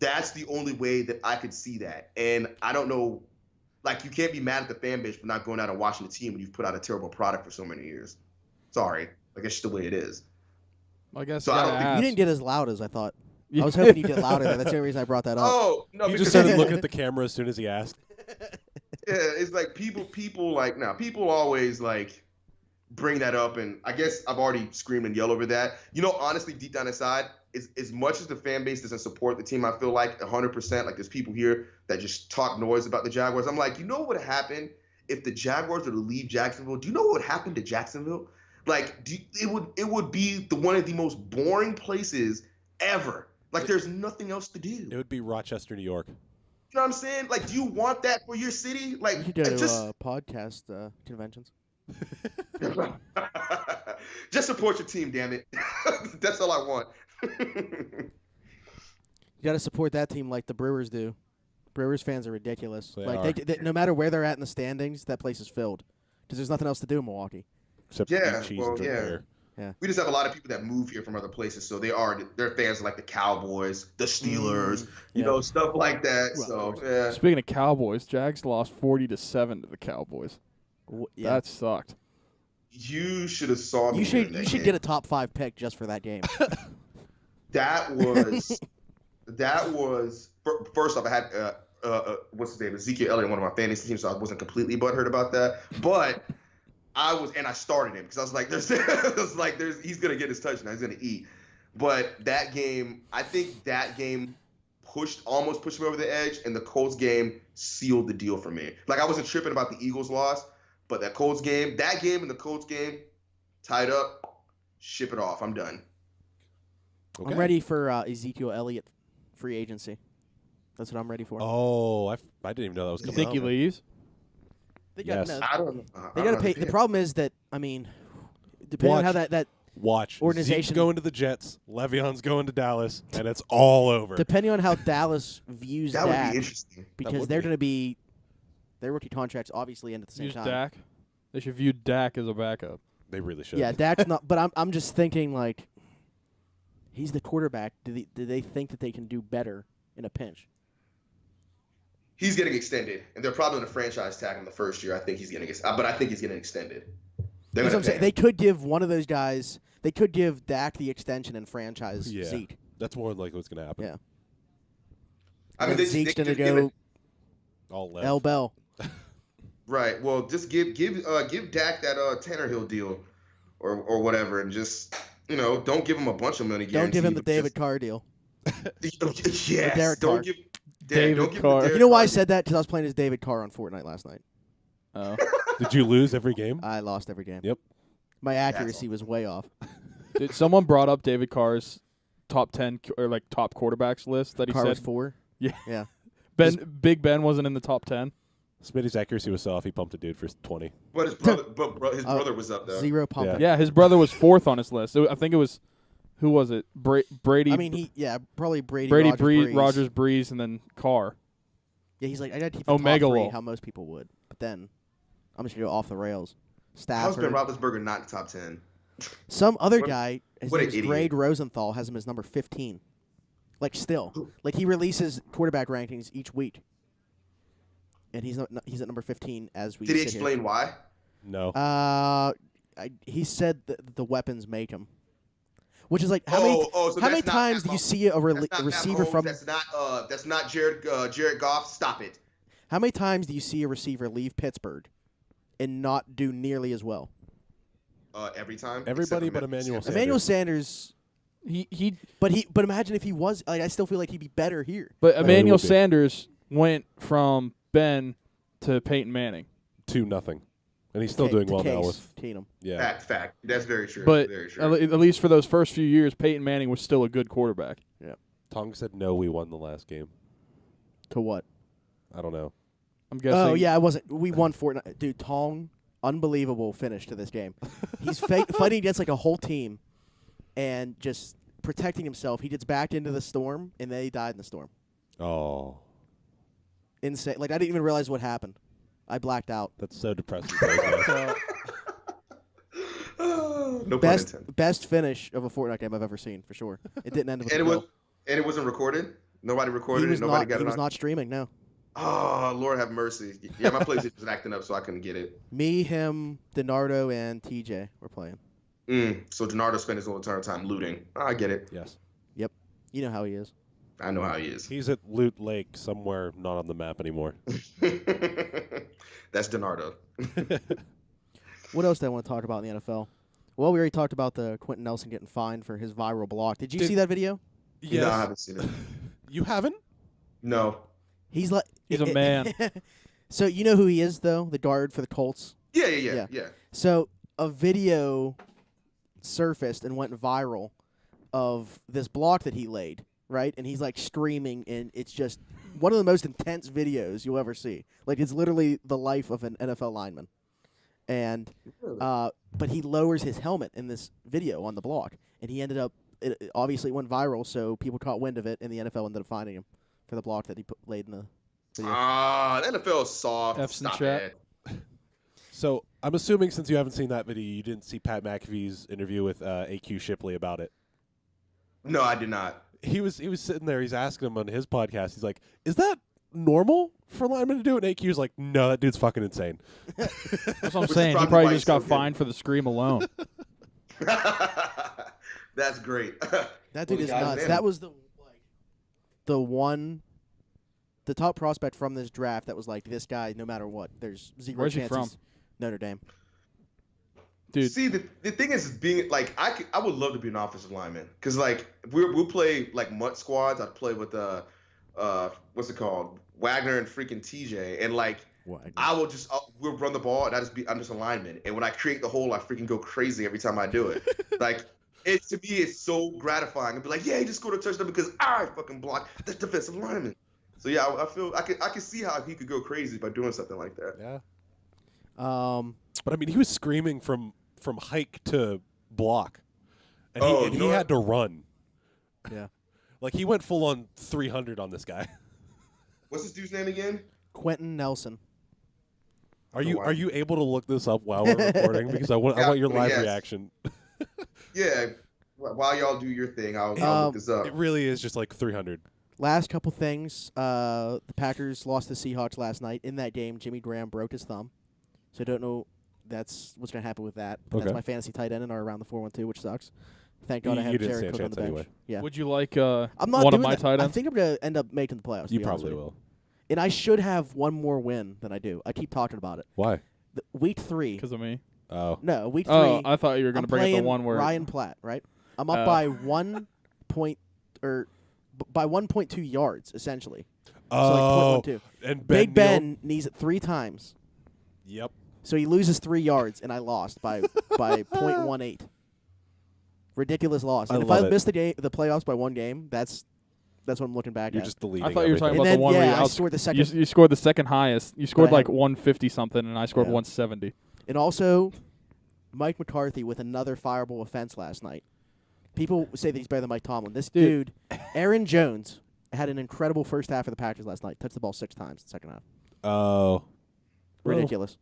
That's the only way that I could see that. And I don't know, like, you can't be mad at the fan base for not going out and watching the team when you've put out a terrible product for so many years. Sorry. Like, it's just the way it is. I guess So you I gotta don't think- ask. You didn't get as loud as I thought. Yeah. I was hoping you'd get louder. That's the only reason I brought that up. Oh, no. He because just started looking at the camera as soon as he asked. Yeah, it's like people like, now, people always, like, bring that up. And I guess I've already screamed and yelled over that. You know, honestly, deep down inside, as much as the fan base doesn't support the team, I feel like 100%, like there's people here that just talk noise about the Jaguars. I'm like, you know what would happen if the Jaguars were to leave Jacksonville? Do you know what would happen to Jacksonville? Like, it would be one of the most boring places ever. Like, there's nothing else to do. It would be Rochester, New York. You know what I'm saying? Like, do you want that for your city? Like, You could go to just podcast conventions. just support your team, damn it. That's all I want. You got to support that team like the Brewers do. Brewers fans are ridiculous. They like are. they, no matter where they're at in the standings, that place is filled because there's nothing else to do in Milwaukee. Except for Yeah, eat cheese well, and drink yeah. beer. We just have a lot of people that move here from other places, so they're fans of like the Cowboys, the Steelers, you yeah. know, stuff like that. Well, So of course. yeah, Speaking of Cowboys, Jags lost 40-7 to the Cowboys. Yeah. That sucked. you should have saw. You should get a top 5 pick just for that game. That was first off. I had what's his name, Ezekiel Elliott, on one of my fantasy teams, so I wasn't completely butthurt about that. But I started him because I was like, he's gonna get his touchdown, he's gonna eat. But that game, I think that game almost pushed me over the edge, and the Colts game sealed the deal for me. Like, I wasn't tripping about the Eagles loss, but that game and the Colts game, tied up, ship it off. I'm done. Okay. I'm ready for Ezekiel Elliott free agency. That's what I'm ready for. Oh, I didn't even know that was You coming think up. he leaves? They got, Yes. I don't. They got to pay. The problem is that, I mean, depending on how that Watch. organization- Zeke's going to the Jets. Le'Veon's going to Dallas, and it's all over. depending on how Dallas views That would Dak, be interesting. because would they're be. going to be their rookie contracts obviously end at the same Use time. Dak. They should view Dak as a backup. They really should. Yeah, Dak's not. But I'm just thinking, like, he's the quarterback. Do they think that they can do better in a pinch? He's getting extended, and they're probably going to franchise tag him the first year. I think he's getting, but I think he's getting extended. They're That's what gonna I'm saying. pay They him. could give one of those guys. They could give Dak the extension and franchise Yeah. Zeke. That's more than likely what's going to happen. Yeah. I mean, And they, Zeke's they going to could give go it- All left. L Bell. right. Well, just give Dak that Tannehill deal, or whatever, and just don't give him a bunch of money. Don't give him the guaranteed, David Carr deal. but just, yes. Derek don't Carr. give David don't give him the Carr. Derek You know why I Carr said that? Because I was playing as David Carr on Fortnite last night. Oh. Did you lose every game? I lost every game. Yep. My accuracy was way off. Dude, someone brought up David Carr's top 10 or like top quarterbacks list that he Carr was said 4. Yeah. Yeah. Big Ben wasn't in the top 10. Smitty's accuracy was so off. He pumped a dude for 20. But his brother was up there. 0 pump. Yeah. Yeah, his brother was 4th on his list. I think it was, who was it? Brady. I mean, probably Brady Brady, Rogers, Breeze, Breeze, and then Carr. Yeah, he's like, I got to keep the Omega top 3, Law. how most people would. But then I'm just going to go off the rails. How's Ben Stafford. Roethlisberger not in the top 10? Some other What- guy, his what an name's idiot. Grade Rosenthal, has him as number 15. Like, still. Like, he releases quarterback rankings each week. And he's at number 15 as we Did he sit here. explain why? No. He said that the weapons make him. Which is like how many So how many that's not times Pat do you Mahomes. see a That's not receiver Mahomes. from That's not Jared Goff. Stop it. how many times do you see a receiver leave Pittsburgh and not do nearly as well? Every time. Everybody except for but Emmanuel Sanders. Emmanuel Sanders, He but imagine if he was like I still feel like he'd be better here. but he Emmanuel would be. Sanders went from Ben to Peyton Manning. 2-0, and he's still To- doing to well now Case with Keenum. Fact. That's very true. But very true. at least for those first few years, Peyton Manning was still a good quarterback. Tong said no. We won the last game. To what? I don't know. I'm guessing. Oh yeah, I wasn't. We won Fortnite. Dude, Tong, unbelievable finish to this game. He's fighting against like a whole team, and just protecting himself. He gets backed into the storm, and then he died in the storm. Oh, Insane. Like I didn't even realize what happened. I blacked out. that's so depressing. Frozen. No pun intended. Best finish of a Fortnite game I've ever seen for sure. It didn't end with And a kill. it wasn't recorded. Nobody He recorded was it. Nobody not. got He it was on. not streaming. No. Oh, Lord have mercy. Yeah, my PlayStation was acting up, so I couldn't get it. Me, him, Denardo, and TJ were playing. So Donardo spent his whole entire time looting. I get it. Yes, You know how he is. I know how he is. he's at Loot Lake somewhere, not on the map anymore. That's Donardo. What else do I want to talk about in the NFL? Well, we already talked about the Quentin Nelson getting fined for his viral block. Did you see that video? No, I haven't seen it. You haven't? No. He's like He's a man. So you know who he is though, the guard for the Colts. Yeah. So a video surfaced and went viral of this block that he laid, right? And he's like screaming, and it's just one of the most intense videos you'll ever see. Like it's literally the life of an NFL lineman. And but he lowers his helmet in this video on the block, and he ended up. It obviously went viral, so people caught wind of it, and the NFL ended up finding him for the block that he laid in the video. The NFL is soft. F's in Stop chat. it. So I'm assuming since you haven't seen that video, you didn't see Pat McAfee's interview with AQ Shipley about it. No, I did not. He was sitting there. He's asking him on his podcast. He's like, "Is that normal for linemen to do it?" And AQ's like, "No, that dude's fucking insane." That's what I'm Which is saying. He probably probably why just he's so got good. fined for the scream alone. That's great. That dude Well, is the guy's nuts. in. That was the top prospect from this draft that was like, this guy, no matter what, there's zero Where's he chances. from? Notre Dame. Dude, See, the thing is being like I would love to be an offensive lineman because like we'll play like MUT squads. I'd play with what's it called, Wagner and freaking TJ, and like I will just we'll run the ball and I'm just a lineman, and when I create the hole, I freaking go crazy every time I do it. Like it to me, it's so gratifying. I'd be like, yeah, he just scored a touchdown because I fucking blocked the defensive lineman. So yeah, I feel I can see how he could go crazy by doing something like that. Yeah. But I mean, he was screaming from hike to block, and Oh, he you know had to run. Yeah. Like he went full on 300 on this guy. What's this dude's name again? Quentin Nelson. Are Oh, wow. you able to look this up while we're recording? Because I want your live yes. reaction. Yeah. While y'all do your thing, I'll look this up. It really is just like 300. Last couple things. The Packers lost the Seahawks last night. In that game, Jimmy Graham broke his thumb. So I don't know that's what's going to happen with that. But Okay. That's my fantasy tight end in our around the 4-1-2, which sucks. Thank God I You have didn't Jared stand a Cook on the chance bench. anyway. Yeah. would you like I'm not one doing of my that. tight I ends? think I'm going to end up making the playoffs. to You be honest probably with will. And I should have one more win than I do. I keep talking about it. Why? Week 3. Because of me. Oh. No, week 3. Oh, I thought you were going I'm to bring up the playing one where Ryan Platt, right? I'm up by 1 point by 1.2 yards essentially. So like 0.12. And Big Neal- Ben needs it 3 times. Yep. So he loses 3 yards, and I lost by 0.18. Ridiculous loss. I And if love I it. miss the playoffs by one game, that's what I'm looking back You're at. just deleting. I thought you were talking and about then the one where you I scored the second. you scored the second highest. You scored I like have- 150 something, and I scored Yeah. 170. And also, Mike McCarthy with another fireable offense last night. People say that he's better than Mike Tomlin. This dude, Aaron Jones, had an incredible first half for the Packers last night. Touched the ball 6 times in the second half. Oh. Ridiculous.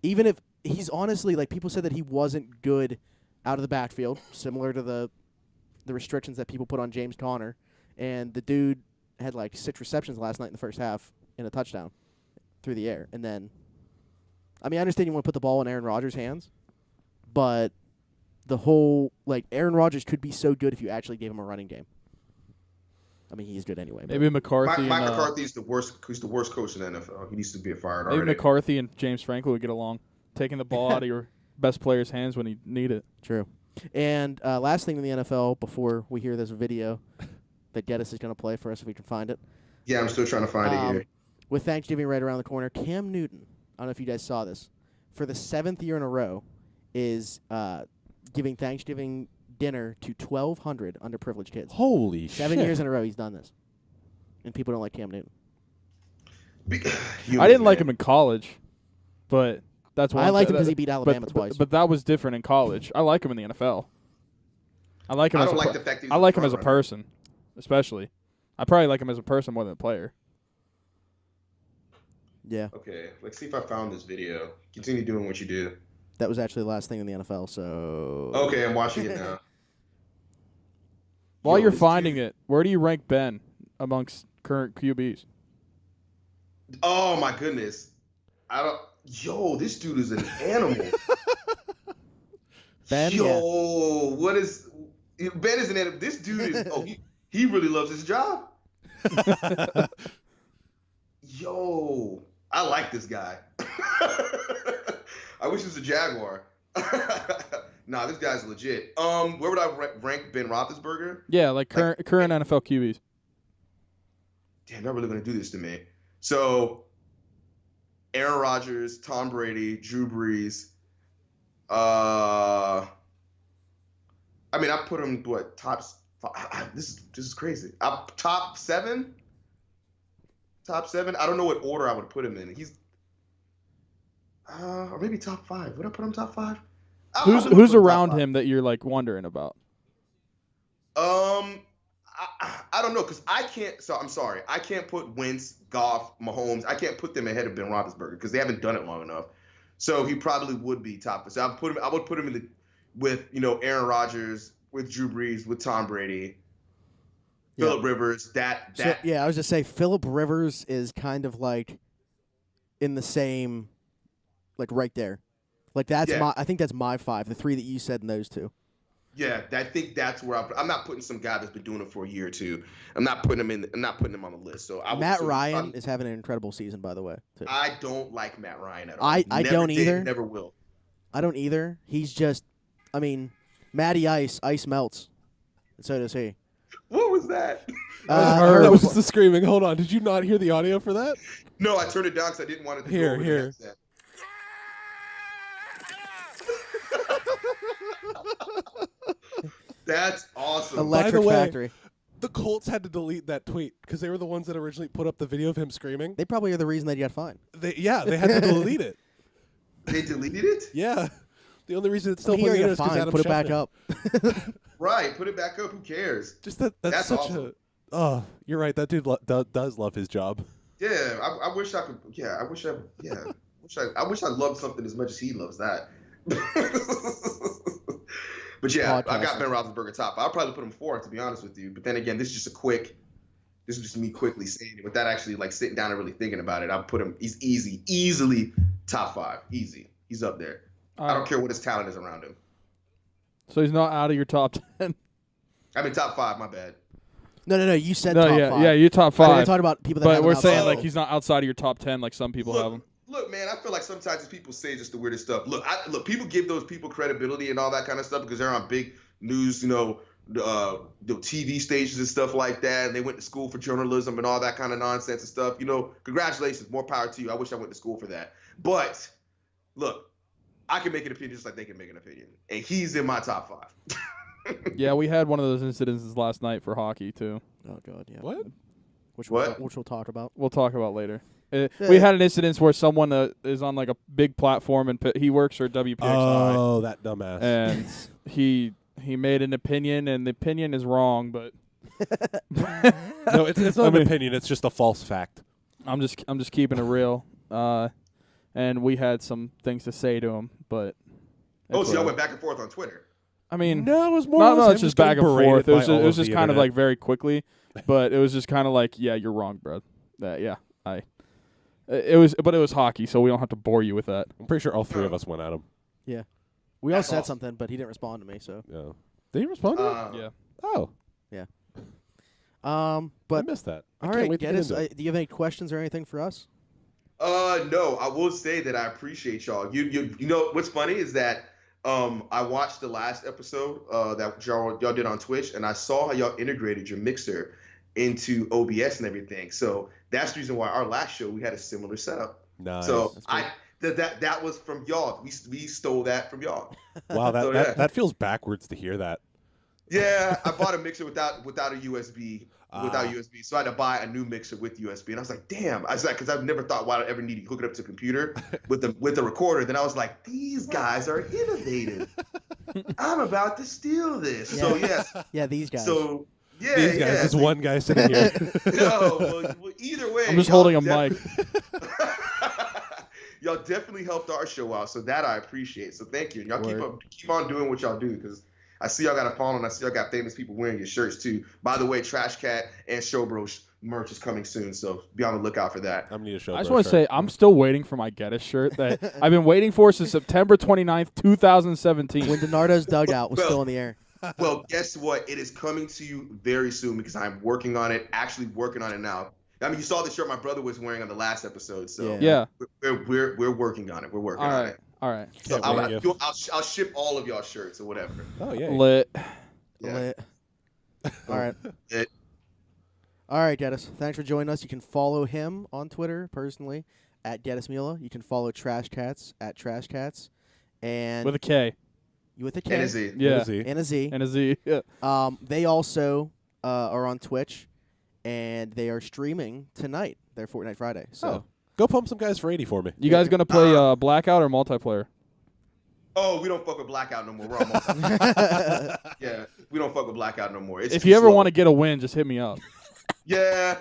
Even if he's honestly, like, people said that he wasn't good out of the backfield, similar to the restrictions that people put on James Conner. And the dude had like 6 receptions last night in the first half and a touchdown through the air. And then, I mean, I understand you want to put the ball in Aaron Rodgers' hands, but the whole Aaron Rodgers could be so good if you actually gave him a running game. I mean, he's good anyway. Maybe McCarthy. Mike and, McCarthy's the worst. He's the worst coach in the NFL. He needs to be fired maybe already. McCarthy and James Franklin would get along, taking the ball out of your best player's hands when you need it. True. And last thing in the NFL before we hear this video that Geddes is going to play for us if we can find it. Yeah, I'm still trying to find it here. With Thanksgiving right around the corner, Cam Newton, I don't know if you guys saw this, for the 7th year in a row is giving Thanksgiving dinner to 1,200 underprivileged kids. Holy 7 years in a row he's done this. And people don't like Cam Newton. I didn't like him in college, but that's why I liked him because he beat Alabama twice. But that was different in college. I like him in the NFL. I like him. I as don't a like the fact that he's I like him a as a front runner. person, especially. I probably like him as a person more than a player. Yeah, Okay, let's see if I found this video. Continue doing what you do. that was actually the last thing in the NFL, so... Okay, I'm watching it now. While Yo, you're this finding dude- it, where do you rank Ben amongst current QBs? Oh my goodness, I don't. Yo, this dude is an animal. Ben, Yo, what is Ben is an animal. This dude is. Oh, he really loves his job. Yo, I like this guy. I wish he was a Jaguar. Nah, this guy's legit. Where would I rank Ben Roethlisberger? Yeah, like current NFL QBs. Damn, y'all really gonna do this to me. So, Aaron Rodgers, Tom Brady, Drew Brees. I mean, I put him top. This is crazy. Top 7. Top 7. I don't know what order I would put him in. He's or maybe top 5. Would I put him top 5? Who's around him that you're like wondering about? I don't know because I can't. So I'm sorry, I can't put Wentz, Goff, Mahomes. I can't put them ahead of Ben Roethlisberger because they haven't done it long enough. So he probably would be top. So I would put him in with Aaron Rodgers, with Drew Brees, with Tom Brady, Phillip Rivers. That. So, I was just say Phillip Rivers is kind of like in the same, like right there. Like that's Yeah. I think that's my 5. The 3 that you said and those 2. Yeah, I think that's where I'm not putting some guy that's been doing it for a year or two. I'm not putting him on the list. So Matt Ryan is having an incredible season, by the way. Too. I don't like Matt Ryan at all. I Never don't did, either. Never will. I don't either. He's just, I mean, Matty Ice melts, and so does he. What was that? That was the screaming. Hold on. Did you not hear the audio for that? No, I turned it down because I didn't want it to Here, go over here. the headset. That's awesome. Electric By the way, Factory. The Colts had to delete that tweet because they were the ones that originally put up the video of him screaming. They probably are the reason they got fined. They had to delete it. They deleted it? Yeah. The only reason it's still He already putting it got is because fined. Adam Put it back Schefter. up. Right. Put it back up. Who cares? Just that's That's such awesome. a. Oh, you're right. That dude does love his job. Yeah, I wish I could. Yeah, I wish I loved something as much as he loves that. But yeah, I got Ben Roethlisberger top. I'll probably put him 4, to be honest with you. But then again, this is just me quickly saying it without actually like sitting down and really thinking about it. I'll put him. He's easily top 5. Easy. He's up there. I don't care what his talent is around him. So he's not out of your top 10. I mean, top 5. My bad. No. You said No, top yeah, 5. yeah, you're top We're 5. talking about people that. But have we're him saying outside. like he's not outside of your top 10 like some people have him. Look, man, I feel like sometimes people say just the weirdest stuff. Look, people give those people credibility and all that kind of stuff because they're on big news, the TV stations and stuff like that, and they went to school for journalism and all that kind of nonsense and stuff. Congratulations, more power to you. I wish I went to school for that. But look, I can make an opinion just like they can make an opinion, and he's in my top 5. Yeah, we had one of those incidences last night for hockey too. Oh God, yeah. What? Which What? we'll talk about. We'll talk about later. We had an incident where someone is on like a big platform and he works for WPXI. Oh, that dumbass. And he made an opinion, and the opinion is wrong, but No, it's not an opinion. It's just a false fact. I'm just keeping it real. And we had some things to say to him, but Oh, so y'all whatever. went back and forth on Twitter. I mean, No, it was more. no, or less it's him just back getting and berated forth. It was by all just of the kind of internet. like very quickly, but it was just kind of like, yeah, you're wrong, bro. It was hockey, so we don't have to bore you with that. I'm pretty sure all 3 of us went at him. Yeah. We all That's said awesome. something, but he didn't respond to me. So, Yeah. Did he respond? To it? Yeah. Oh, I but missed that. all I can't right, wait to get Geddes, into it. do you have any questions or anything for us? No, I will say that I appreciate y'all. You know what's funny is that I watched the last episode that y'all did on Twitch, and I saw how y'all integrated your mixer into OBS and everything. So that's the reason why our last show we had a similar setup. Nice. So That's cool. that was from y'all. We stole that from y'all. Wow, So, yeah. that feels backwards to hear that. Yeah, I bought a mixer without a USB. Without Ah. USB, so I had to buy a new mixer with USB, and I was like, "Damn!" I was like, because I've never thought why I'd ever need to hook it up to a computer with the recorder. Then I was like, "These guys are innovative. I'm about to steal this." So yeah, Yeah, these guys. so yeah, These guys, yeah. this one guy sitting here. No, well, either way, I'm just y'all holding a mic. Y'all definitely helped our show out, so that I appreciate. So thank you. And y'all Word. keep on doing what y'all do, because I see y'all got a phone, and I see y'all got famous people wearing your shirts too. By the way, Trash Cat and Showbro merch is coming soon, so be on the lookout for that. I'm gonna need a show. I just want to say I'm still waiting for my Geddes shirt that I've been waiting for since September 29th, 2017. when Donardo's dugout was Well- still in the air. Well, guess what? It is coming to you very soon because I'm working on it. Actually, working on it now. I mean, you saw the shirt my brother was wearing on the last episode, so Yeah. Yeah. we're working on it. We're working All on right. it. All right. So Can't wait, yeah. I'll ship all of y'all shirts or whatever. Oh yeah. Lit. Yeah. Lit. All right. It- All right, Geddes. Thanks for joining us. You can follow him on Twitter personally at Geddes Mula. You can follow Trash Cats at Trash Cats, and With a K. with a K Tennessee. Yeah. Is he? and a Z. And a Z. Yeah. They also are on Twitch, and they are streaming tonight. Their Fortnite Friday. So Oh. Go pump some guys for 80 for me. You guys going to play Blackout or multiplayer? Oh, we don't fuck with Blackout no more. We're on yeah, we don't fuck with Blackout no more. It's If too you ever slow. want to get a win, just hit me up. Yeah.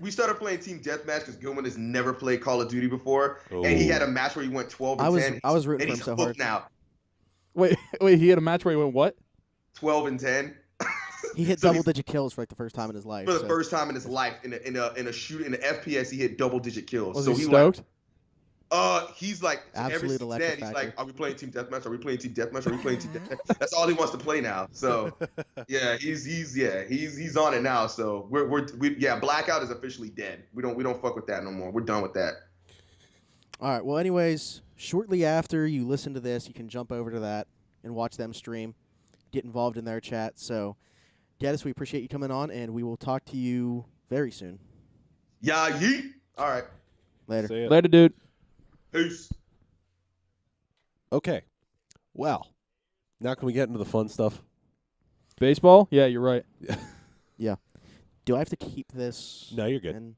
We started playing Team Deathmatch because Gilman has never played Call of Duty before, and he Ooh. had a match where he went 12 and I was 10. I was rooting and for he's him so hard. hooked now. Wait, he had a match where he went what? 12 and 10. He hit So he's- double-digit kills for like the first time in his life. For the so- first time in his life, in a shoot in the FPS, he hit double-digit kills. Was so he he stoked? he's like ever Absolute since electric then, he's factor. like, are we playing Team Deathmatch? Are we playing Team Deathmatch? Are we playing Team Deathmatch? That's all he wants to play now. So yeah, he's on it now. So we Blackout is officially dead. We don't fuck with that no more. We're done with that. All right. Well, anyways, shortly after you listen to this, you can jump over to that and watch them stream, get involved in their chat. So, Geddes, we appreciate you coming on, and we will talk to you very soon. Yeah, yeet. All right. Later. See ya. Later, dude. Peace. Okay. Well, now can we get into the fun stuff? Baseball? Yeah, you're right. Do I have to keep this? No, you're good. in-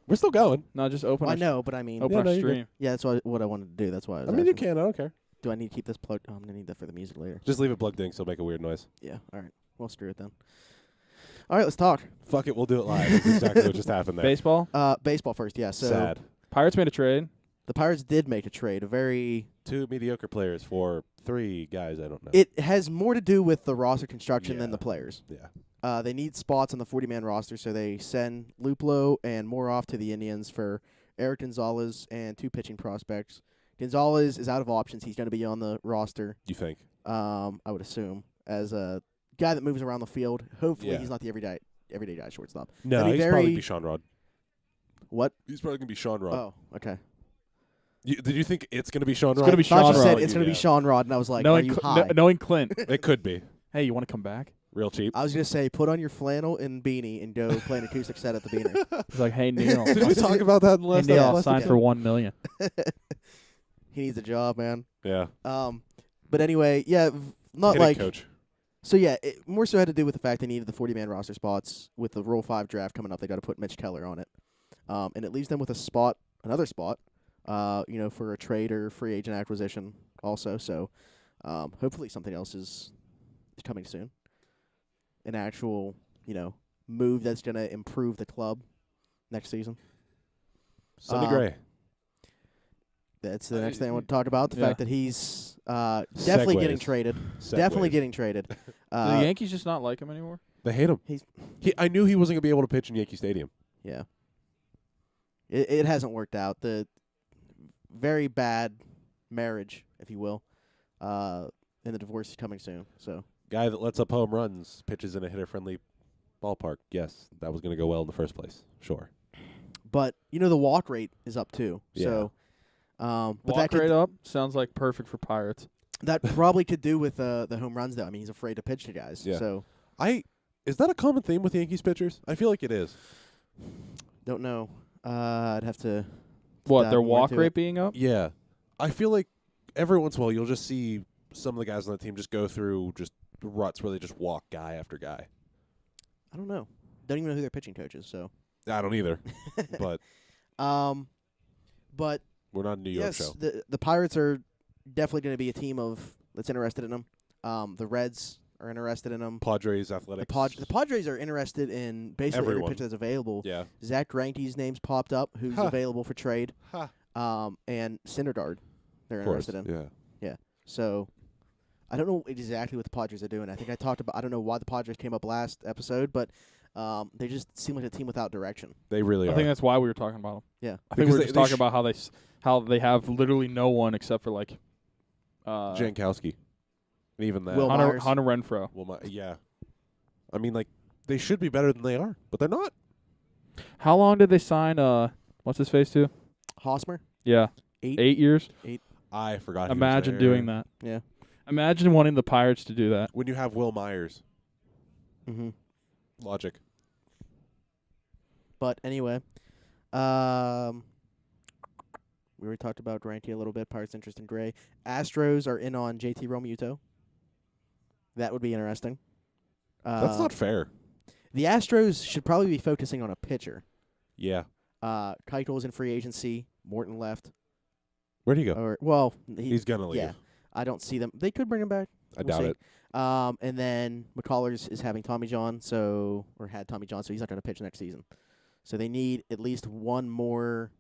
We're still going. No, just open. I our- know, but I mean, Open Yeah, our no, you're good. stream. yeah, that's what I wanted to do. That's why I was I mean, you asking. can. I don't care. Do I need to keep this plugged? Oh, I'm gonna need that for the music later. Just leave it plugged in so it'll make a weird noise. Yeah. All right. Well, screw it then. All right, let's talk. Fuck it, we'll do it live. That's exactly what just happened there. Baseball? Baseball first. Yeah. So Sad. Pirates made a trade. the Pirates did make a trade. A very. 2 mediocre players for 3 guys I don't know. It has more to do with the roster construction than Yeah. the players. Yeah. They need spots on the 40-man roster, so they send Luplo and Moroff to the Indians for Eric Gonzalez and 2 pitching prospects. Gonzalez is out of options. He's going to be on the roster, You think? I would assume, as a guy that moves around the field. Hopefully Yeah. he's not the everyday guy shortstop. No, That'd be he's probably very- going to be Sean Rod. What? He's probably going to be Sean Rod. Oh, okay. Did you think it's going to be Sean It's Rod? gonna be I thought Sean you said Rod. it's going to be Yeah. Sean Rod, and I was like, are knowing, you Cl- high? knowing Clint. It could be. Hey, you want to come back? Real cheap. I was going to say, put on your flannel and beanie and go play an acoustic set at the Beaner. He's like, hey, Neil. Did we talk about that in the Hey, last Neil, I'll episode? sign for $1 million. He needs a job, man. Yeah. But anyway, yeah, not Hitting like coach. so. Yeah, it more so had to do with the fact they needed the 40-man roster spots with the Rule 5 draft coming up. They got to put Mitch Keller on it, and it leaves them with another spot, for a trade or free agent acquisition also. So, hopefully something else is coming soon. An actual, move that's gonna improve the club next season. Sonny um, Gray. That's the next thing I want to talk about. The Yeah. fact that he's definitely getting Segues. traded. Definitely Segues. getting traded. Do the Yankees just not like him anymore? They hate him. He's- I knew he wasn't going to be able to pitch in Yankee Stadium. Yeah. It hasn't worked out. The very bad marriage, if you will, and the divorce is coming soon. So Guy that lets up home runs pitches in a hitter-friendly ballpark. Yes, that was going to go well in the first place. Sure. but the walk rate is up too. Yeah. So but Walk that could, rate up sounds like perfect for Pirates. that probably could do with the home runs though. I mean, he's afraid to pitch to guys. Yeah. So Is that a common theme with Yankees pitchers? I feel like it is. don't know. I'd have to. What, dive their more walk into rate it. being up? Yeah. I feel like every once in a while you'll just see some of the guys on the team just go through just ruts where they just walk guy after guy. I don't know. Don't even know who their pitching coach is. So. I don't either. But But we're not a New York yes, show. the Pirates are definitely going to be a team that's interested in them. The Reds are interested in them. Padres, The, Athletics. the Padres are interested in basically every Everyone. pitcher that's available. Yeah. Zach Greinke's name's popped up, who's Huh. available for trade. Ha. And Syndergaard, they're Of course. interested in. Yeah. So I don't know exactly what the Padres are doing. I think I don't know why the Padres came up last episode, but they just seem like a team without direction. They really I are. think that's why we were talking about them. Yeah. I think Because we were they- just they talking sh- about how they have literally no one except for like Jankowski. And even that. Will Hunter Myers. Renfro. Well, yeah. I mean, like, they should be better than they are, but they're not. How long did they sign what's his face to? Hosmer, Yeah. 8 years? I forgot. he was Imagine there. doing that. yeah. Imagine wanting the Pirates to do that. When you have Will Myers. Mm-hmm. Logic. But anyway, we already talked about Greinke a little bit. Pirates interest in Gray. Astros are in on JT Realmuto. That would be interesting. That's not fair. The Astros should probably be focusing on a pitcher. Yeah. Keuchel's in free agency. Morton left. Where'd he go? Or well, He's going to leave. yeah. I don't see them. They could bring him back. I We'll doubt see. it. And then McCullers is having Tommy John, or had Tommy John, so he's not going to pitch next season. So they need at least one more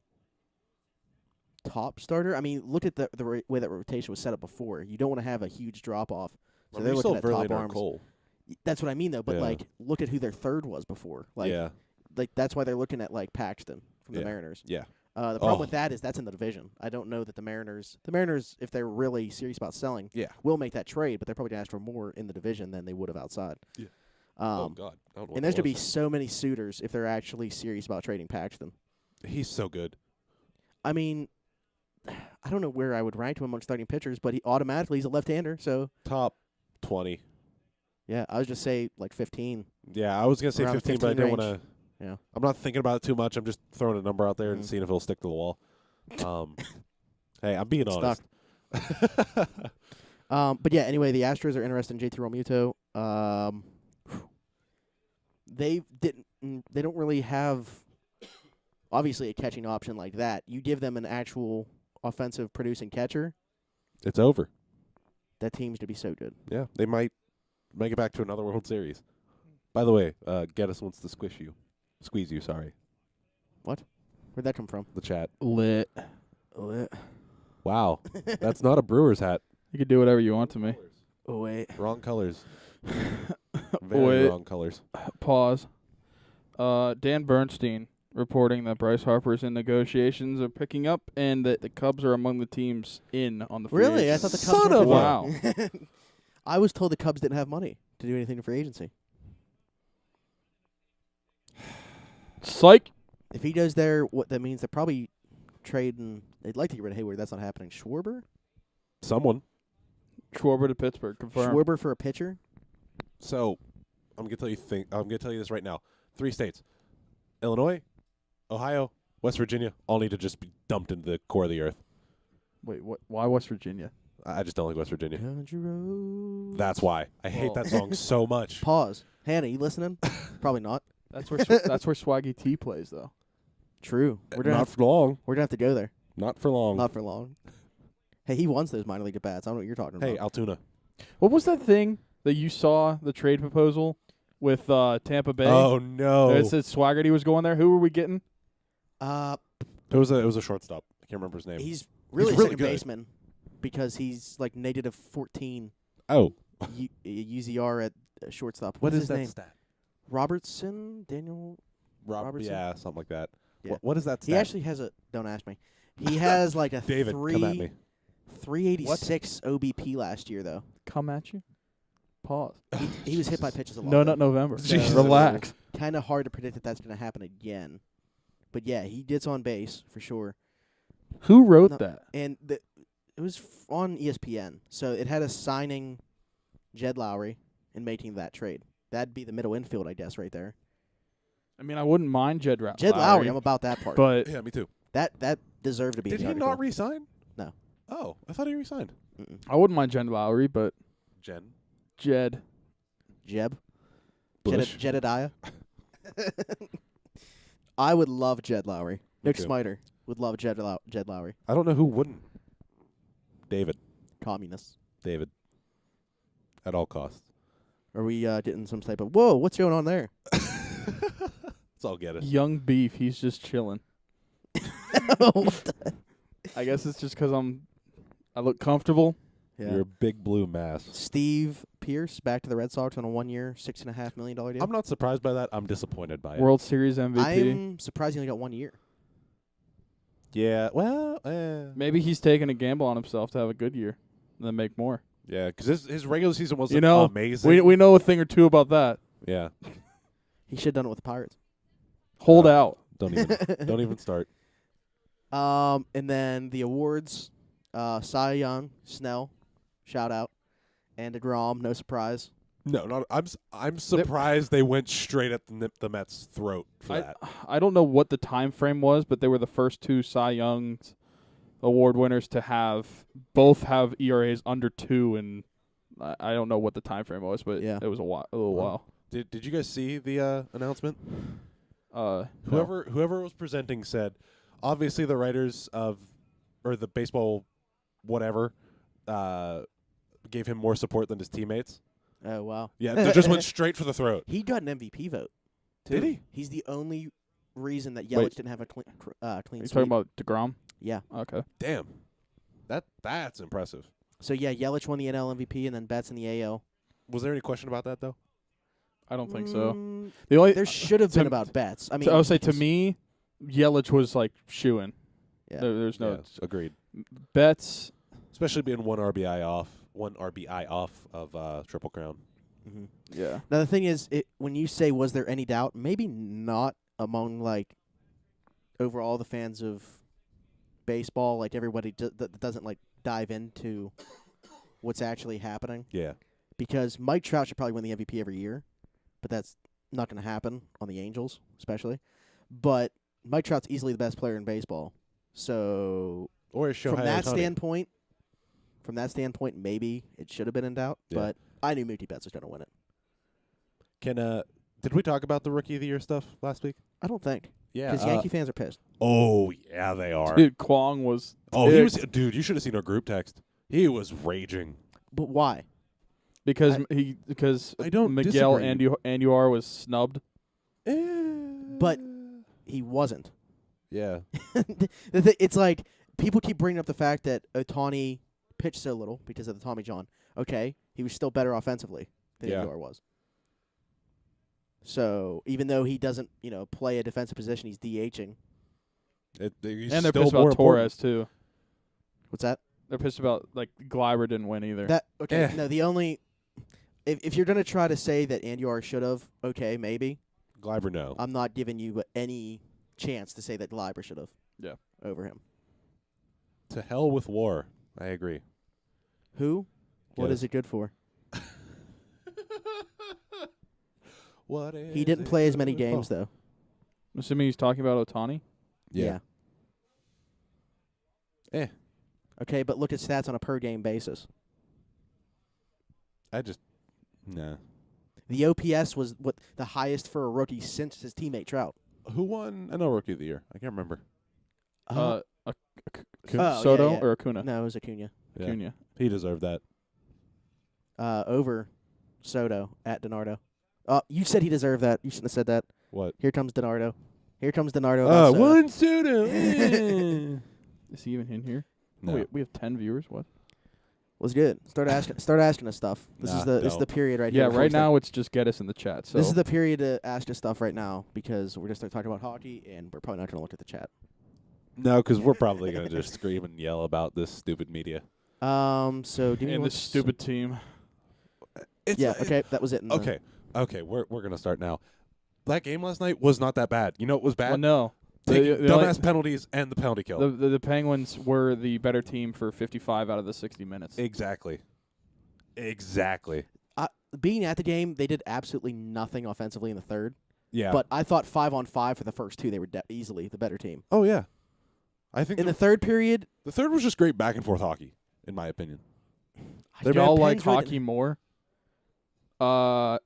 top starter. I mean, look at the way that rotation was set up before. You don't want to have a huge drop off. So they're looking at top arms. Cole. That's what I mean, though. But Yeah. like, look at who their third was before. Like, Yeah. like that's why they're looking at like Paxton from the Yeah. Mariners. Yeah. The problem Oh. with that is that's in the division. I don't know that the Mariners, if they're really serious about selling, Yeah. will make that trade, but they're probably going to ask for more in the division than they would have outside. Yeah. Oh, Um, God. I don't know what and there's that going to be was. so many suitors if they're actually serious about trading Paxton. He's so good. I mean, I don't know where I would rank him among starting pitchers, but he's a left-hander. So, Top 20. yeah, I would just say like 15. Yeah, I was going to say Around the 15, but I 15 don't want to. Yeah. I'm not thinking about it too much. I'm just throwing a number out there and Mhm. seeing if it'll stick to the wall. Hey, I'm being Stuck. honest. But yeah, anyway, the Astros are interested in JT Realmuto. They don't really have obviously a catching option like that. You give them an actual offensive producing catcher, It's over. that team's to be so good. Yeah, they might make it back to another World Series. By the way, Geddes wants to squeeze you. Sorry, Where'd that come from? the chat. Lit. Wow, that's not a Brewers hat. You can do whatever you want to me. Oh wait. Wrong colors. Very Wait. wrong colors. Pause. Dan Bernstein reporting that Bryce Harper's in negotiations are picking up and that the Cubs are among the teams in on the free Really? I agent. thought the Cubs Son weren't of a- Wow. I was told the Cubs didn't have money to do anything in free agency. Psych. If he goes there, what that means they're probably trading. They'd like to get rid of Hayward. That's not happening. Schwarber? Someone. Schwarber to Pittsburgh. Confirmed. Schwarber for a pitcher? So, I'm gonna tell you this right now. 3 states: Illinois, Ohio, West Virginia, all need to just be dumped into the core of the earth. Wait, what? Why West Virginia? I just don't like West Virginia. Country road. That's why I hate Whoa. that song so much. Pause. Hannah, you listening? Probably not. That's where that's where Swaggy T plays though. True. We're gonna Not have, for long. we're gonna have to go there. Not for long. Not for long. Hey, he wants those minor league at bats. I don't know what you're talking Hey, about. Altoona. What was that thing that you saw the trade proposal with Tampa Bay? Oh no! It said Swaggerty was going there. Who were we getting? It was a shortstop. I can't remember his name. He's really a really second good. baseman because he's like negative 14 oh, UZR at shortstop. what What's is his that name? stat? Robertson? Daniel? Robertson? Yeah, something like that. Yeah. What is that stat? He actually has a. Don't ask me. He has like a David, three. come at me. 386 OBP last year, though. Come at you. Pause. He was hit by pitches a lot. No, not November. Jesus. Relax. Kind of hard to predict that that's going to happen again. But yeah, he gets on base for sure. Who wrote No. that? And it was on ESPN, so it had us signing Jed Lowry and making that trade. That'd be the middle infield, I guess, right there. I mean, I wouldn't mind Jed Lowry. Jed Lowry, I'm about that part. But Yeah, me too. That deserved to be Did in he the not article. resign? No. Oh, I thought he resigned. Mm-mm. I wouldn't mind Jed Lowry, but Jen. Jed. Jeb? Bush. Jedediah? I would love Jed Lowry. Me Nick too. Smiter would love Jed Lowry. I don't know who wouldn't. David. Communists. David. At all costs. Are we getting some type of, whoa, what's going on there? Let's all get it. Young Beef, he's just chilling. What the- I guess it's just 'cause I look comfortable. yeah. You're a big blue mass. Steve Pierce back to the Red Sox on a 1-year, $6.5 million deal. I'm not surprised by that. I'm disappointed by it. World Series MVP. I'm surprised he only got 1 year. Yeah, well, Maybe he's taking a gamble on himself to have a good year and then make more. yeah, because his regular season was You know, amazing. We know a thing or two about that. yeah, He should have done it with the Pirates. Hold out. don't even start. And then the awards, Cy Young, Snell, shout out, and DeGrom, no surprise. No, not. I'm surprised they went straight at the Mets' throat for that. I don't know what the time frame was, but they were the first two Cy Young's award winners to both have ERAs under 2, and I don't know what the time frame was, but Yeah. it was a little while. Did you guys see the announcement? No. Whoever was presenting said, obviously the writers or the baseball whatever gave him more support than his teammates. Oh, wow. Yeah, they just went straight for the throat. He got an MVP vote. Too. Did he? He's the only reason that Yelich Wait. didn't have a clean You sweep. talking about DeGrom? Yeah. Okay. Damn, that's impressive. So, yeah, Yelich won the NL MVP, and then Betts in the AL. Was there any question about that though? I don't think so. Mm, The only there should have been to- about Betts. I mean, I would say to because- me, Yelich was like shoo-in. Yeah. There's no Yeah, agreed. Betts. Especially being one RBI off of Triple Crown. Mhm. Yeah. Now, the thing is, when you say was there any doubt, maybe not among, like, overall the fans of baseball, like everybody that doesn't, like, dive into what's actually happening. Yeah, Because Mike Trout should probably win the MVP every year, but that's not going to happen on the Angels, especially. But Mike Trout's easily the best player in baseball. So or is Shohei from that Ohtani. standpoint, maybe it should have been in doubt. Yeah. But I knew Mookie Betts was going to win it. Did we talk about the Rookie of the Year stuff last week? I don't think. Yeah. Because Yankee fans are pissed. Oh yeah, they are. Dude, Kwong was. Oh, he was. ticked Dude, you should have seen our group text. He was raging. But why? because I- because I don't Miguel disagree. Andujar was snubbed. But he wasn't. yeah, It's like people keep bringing up the fact that Ohtani pitched so little because of the Tommy John. Okay, he was still better offensively than Yeah. Andujar was. So even though he doesn't, play a defensive position, he's DHing. he's And they're still pissed more about Torres too. What's that? They're pissed about like Gleiber didn't win either. That okay? Eh. No, the only if you're gonna try to say that Andujar should have, okay, maybe. Gleiber, no. I'm not giving you any chance to say that Gleiber should have. Yeah. Over him. To hell with war. I agree. Who? What Yes. is it good for? What is He didn't it play as many good games for? though. I'm assuming he's talking about Ohtani. Yeah. Eh. Okay, but look at stats on a per game basis. Nah. The OPS was the highest for a rookie since his teammate Trout. Who won NL Rookie of the Year? I can't remember. Oh, Soto yeah. or Acuna? No, it was Acuna. Yeah. Acuna. He deserved that. Over Soto at DiNardo. You said he deserved that. You shouldn't have said that. What? Here comes DiNardo. Here comes DiNardo. about Soto. One Soto. Is he even in here? No. Oh, we have 10 viewers. What? Was good. Start asking us stuff. This Nah, is the don't. period right here. Yeah, before right we start. now it's just get us in the chat. So This is the period to ask us stuff right now because we're just talking about hockey and we're probably not going to look at the chat. No, because we're probably gonna just scream and yell about this stupid media. So do you And want this stupid team. Yeah. Okay. That was it. Okay. We're gonna start now. That game last night was not that bad. You know what was bad? Well, no. Taking The only- dumbass penalties and the penalty kill. The Penguins were the better team for 55 out of the 60 minutes. Exactly. Being at the game, they did absolutely nothing offensively in the third. Yeah. But I thought 5-on-5 for the first two, they were easily the better team. oh yeah, I think In the third period, the third was just great back and forth hockey, in my opinion. Y'all like Pens really- hockey more? Have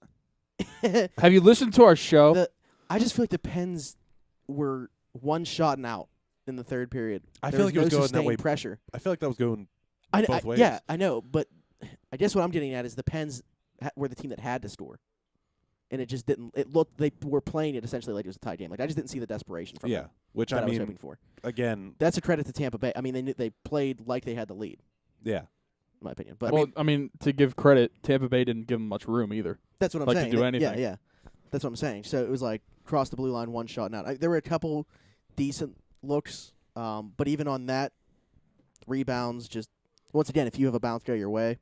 you listened to our show? I just feel like the Pens were one shot and out in the third period. I There feel like it was no going that sustained way. pressure. I feel like that was going I, both ways. Yeah, I know, but I guess what I'm getting at is the Pens were the team that had to score, and it just didn't. It looked they were playing it essentially like it was a tie game. Like I just didn't see the desperation from them which that I I was mean, hoping for. again, That's a credit to Tampa Bay. I mean, they played like they had the lead, yeah. in my opinion. But Well, I mean, to give credit, Tampa Bay didn't give them much room either. that's what I'm like to saying. do Yeah, anything. yeah, that's what I'm saying. So it was like cross the blue line, one shot and out. There were a couple decent looks, but even on that, rebounds just once again, if you have a bounce go your way,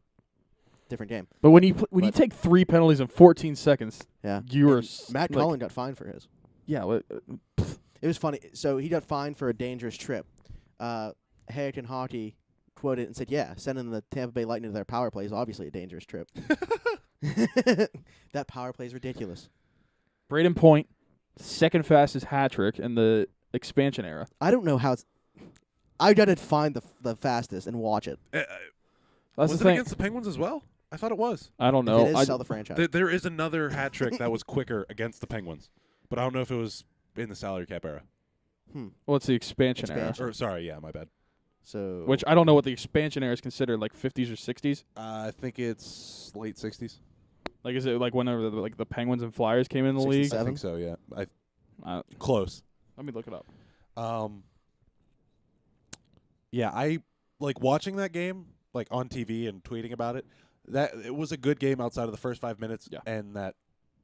different game. But when you But- take 3 penalties in 14 seconds, Yeah, you were And Matt like, Cullen got fined for his. Yeah, It was funny. So he got fined for a dangerous trip. Hayek Hockey quoted and said, "Yeah, sending the Tampa Bay Lightning to their power play is obviously a dangerous trip." That power play is ridiculous. Braden Point, second fastest hat trick in the expansion era. I don't know how it's. I gotta find the fastest and watch it. That's was the it thing. against the Penguins as well? I thought it was. I don't If know. it is, I- sell the franchise. There is another hat trick that was quicker against the Penguins, but I don't know if it was in the salary cap era. well, it's the expansion era. Expansion. Or sorry, yeah, my bad. So Which I don't know what the expansion era is considered, like 50s or 60s. I think it's late 60s. Like, is it like whenever the Penguins and Flyers came in the league? 67? I think so. Yeah, Uh, close. let me look it up. Yeah, I like watching that game like on TV and tweeting about it. That it was a good game outside of the first 5 minutes Yeah. and that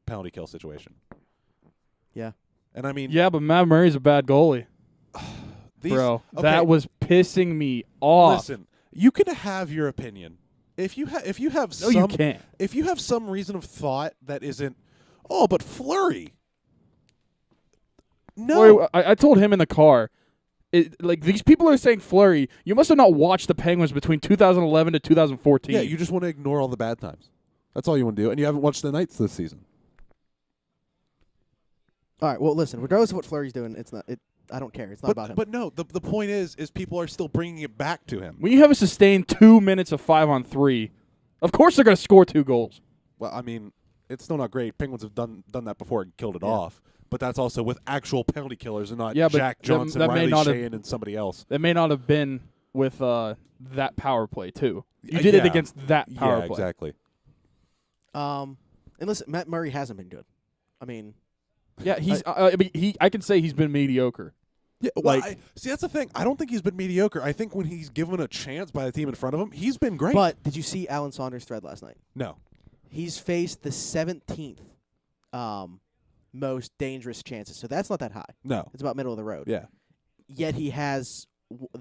penalty kill situation. Yeah. And I mean, Yeah, but Matt Murray's a bad goalie, these, bro. okay, That was pissing me off. Listen, you can have your opinion. If you have No, you can't. if you have some reason of thought that isn't, oh, but Fleury. No, Boy, I told him in the car, like these people are saying Fleury. You must have not watched the Penguins between 2011 to 2014. yeah, you just want to ignore all the bad times. That's all you want to do, and you haven't watched the Knights this season. all right. Well, listen. Regardless of what Fleury's doing, it's not. I don't care. It's not about him. But no, the point is people are still bringing it back to him. When you have a sustained 2 minutes of 5-on-3, of course they're going to score 2 goals. Well, I mean, it's still not great. Penguins have done that before and killed it Yeah. off. But that's also with actual penalty killers and not Yeah, but Jack Johnson, that may Riley not have- Shane, and somebody else. That may not have been with that power play too. You Uh, did it yeah. against that power Yeah, play. exactly. And listen, Matt Murray hasn't been good. I mean, Yeah, he's. I mean, I can say he's been mediocre. Yeah, well, Like- see, that's the thing. I don't think he's been mediocre. I think when he's given a chance by the team in front of him, he's been great. but did you see Alan Saunders' thread last night? no, He's faced the 17th most dangerous chances. So that's not that high. no, It's about middle of the road. yeah, Yet he has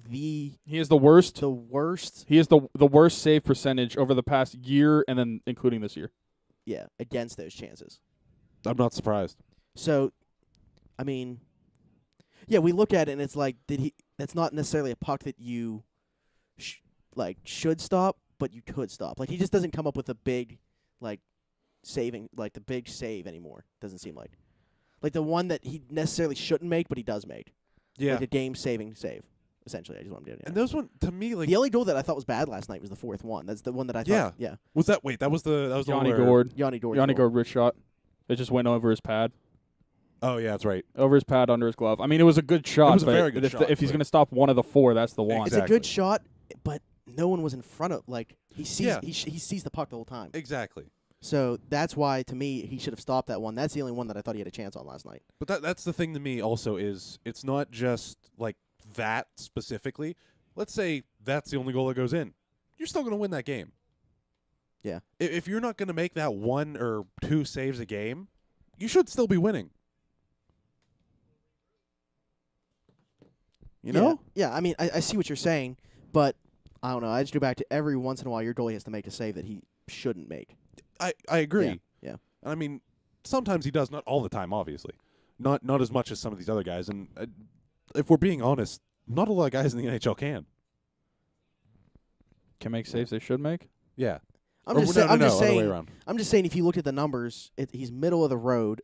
He is the worst. the worst, He is the worst save percentage over the past year, and then including this year. against those chances. I'm not surprised. So, I mean, yeah, we look at it and it's like, that's not necessarily a puck that you should stop, but you could stop. Like, he just doesn't come up with a big, the big save anymore. Doesn't seem like. Like the one that he necessarily shouldn't make, but he does make. Yeah, Like a game-saving save, essentially. I just want to do it. and those one to me like The only goal that I thought was bad last night was the fourth one. That's the one that I thought. Yeah. was that. Wait, that was the Yanni one where- Gord. Yanni Gord. Yanni Gord wrist shot. It just went over his pad. Oh yeah, that's right. Over his pad, under his glove. I mean, it was a good shot. It was a but very good if, shot, if he's but- going to stop one of the 4, that's the one. It's a Exactly. good shot, but no one was in front of. Like he sees, Yeah. he sees the puck the whole time. Exactly. So that's why, to me, he should have stopped that one. That's the only one that I thought he had a chance on last night. But that's the thing to me also is it's not just like that specifically. Let's say that's the only goal that goes in. You're still going to win that game. Yeah. If you're not going to make that 1 or 2 saves a game, you should still be winning. You know? Yeah. I mean, I see what you're saying, but I don't know. I just go back to every once in a while your goalie has to make a save that he shouldn't make. I agree. Yeah. I mean, sometimes he does, not all the time, obviously. Not as much as some of these other guys. And if we're being honest, not a lot of guys in the NHL can. Can make saves they should make. Yeah. I'm Or just no, saying. I'm no, just other way saying. around. I'm just saying. If you look at the numbers, he's middle of the road,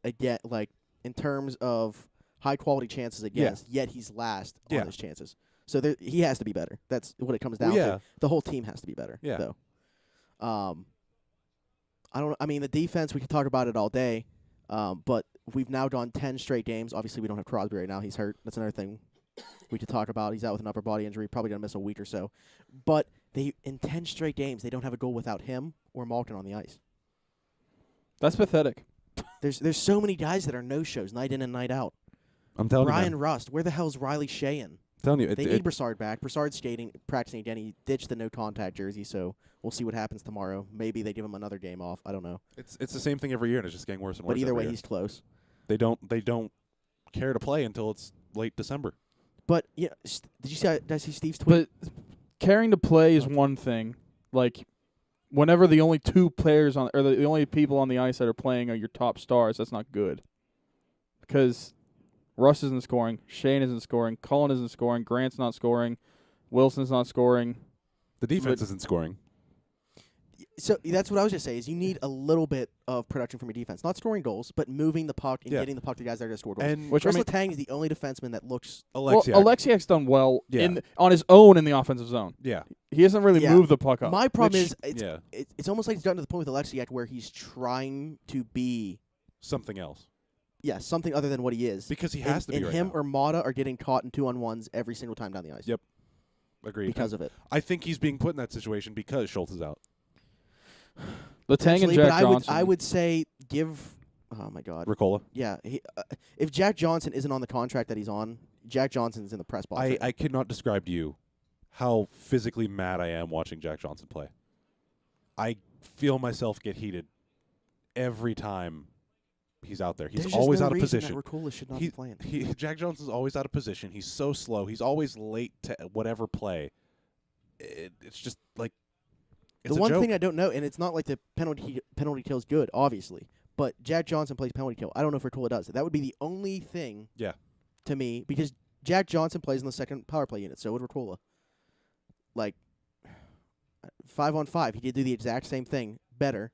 again, like in terms of high quality chances against. Yet he's last on those chances. So he has to be better. That's what it comes down to. The whole team has to be better. Yeah. Though. I don't. I mean, the defense. We could talk about it all day, but we've now gone 10 straight games. Obviously, we don't have Crosby right now. He's hurt. That's another thing we could talk about. He's out with an upper body injury. Probably gonna miss a week or so. But in 10 straight games, they don't have a goal without him or Malkin on the ice. That's pathetic. There's so many guys that are no-shows night in and night out. I'm telling you, Ryan man. Rust. Where the hell's Riley Sheahan? Telling you, They need Brassard back. Brassard's practicing again. He ditched the no-contact jersey, so we'll see what happens tomorrow. Maybe they give him another game off. I don't know. it's the same thing every year, and it's just getting worse and worse. But either every way, year. he's close. They don't care to play until it's late December. But yeah, did I see Steve's tweet? But caring to play is one thing. Like, whenever the only two players on, or the only people on the ice that are playing are your top stars, that's not good. Because Russ isn't scoring, Shane isn't scoring, Cullen isn't scoring, Grant's not scoring, Wilson's not scoring. The defense isn't scoring. So that's what I was just saying is you need a little bit of production from your defense. Not scoring goals, but moving the puck and getting the puck to guys that are going to score goals. And Which, Chris I mean, Letang is the only defenseman that looks... Well, Alexiak's done well Yeah. on his own in the offensive zone. Yeah. He hasn't really moved the puck up. My problem Which- is it's almost like it's gotten to the point with Alexiak where he's trying to be something else. something other than what he is. Because he has to be and right him now. or Mata are getting caught in 2-on-1s every single time down the ice. Yep. Agreed. Because of it. I think he's being put in that situation because Schultz is out. Letang and Actually, Jack but Johnson. I would say give... Oh, my God. Ricola. Yeah. If Jack Johnson isn't on the contract that he's on, Jack Johnson's in the press box. right now. I could not describe to you how physically mad I am watching Jack Johnson play. I feel myself get heated every time he's out there. He's There's always just no out of reason position. That Ricola should not be playing. Jack Johnson's always out of position. He's so slow. He's always late to whatever play. It's just like it's The a one joke. thing I don't know, and it's not like the penalty kill is good, obviously, but Jack Johnson plays penalty kill. I don't know if Ricola does. That would be the only thing to me, because Jack Johnson plays in the second power play unit, so would Ricola. Like, 5-on-5, he did do the exact same thing, better.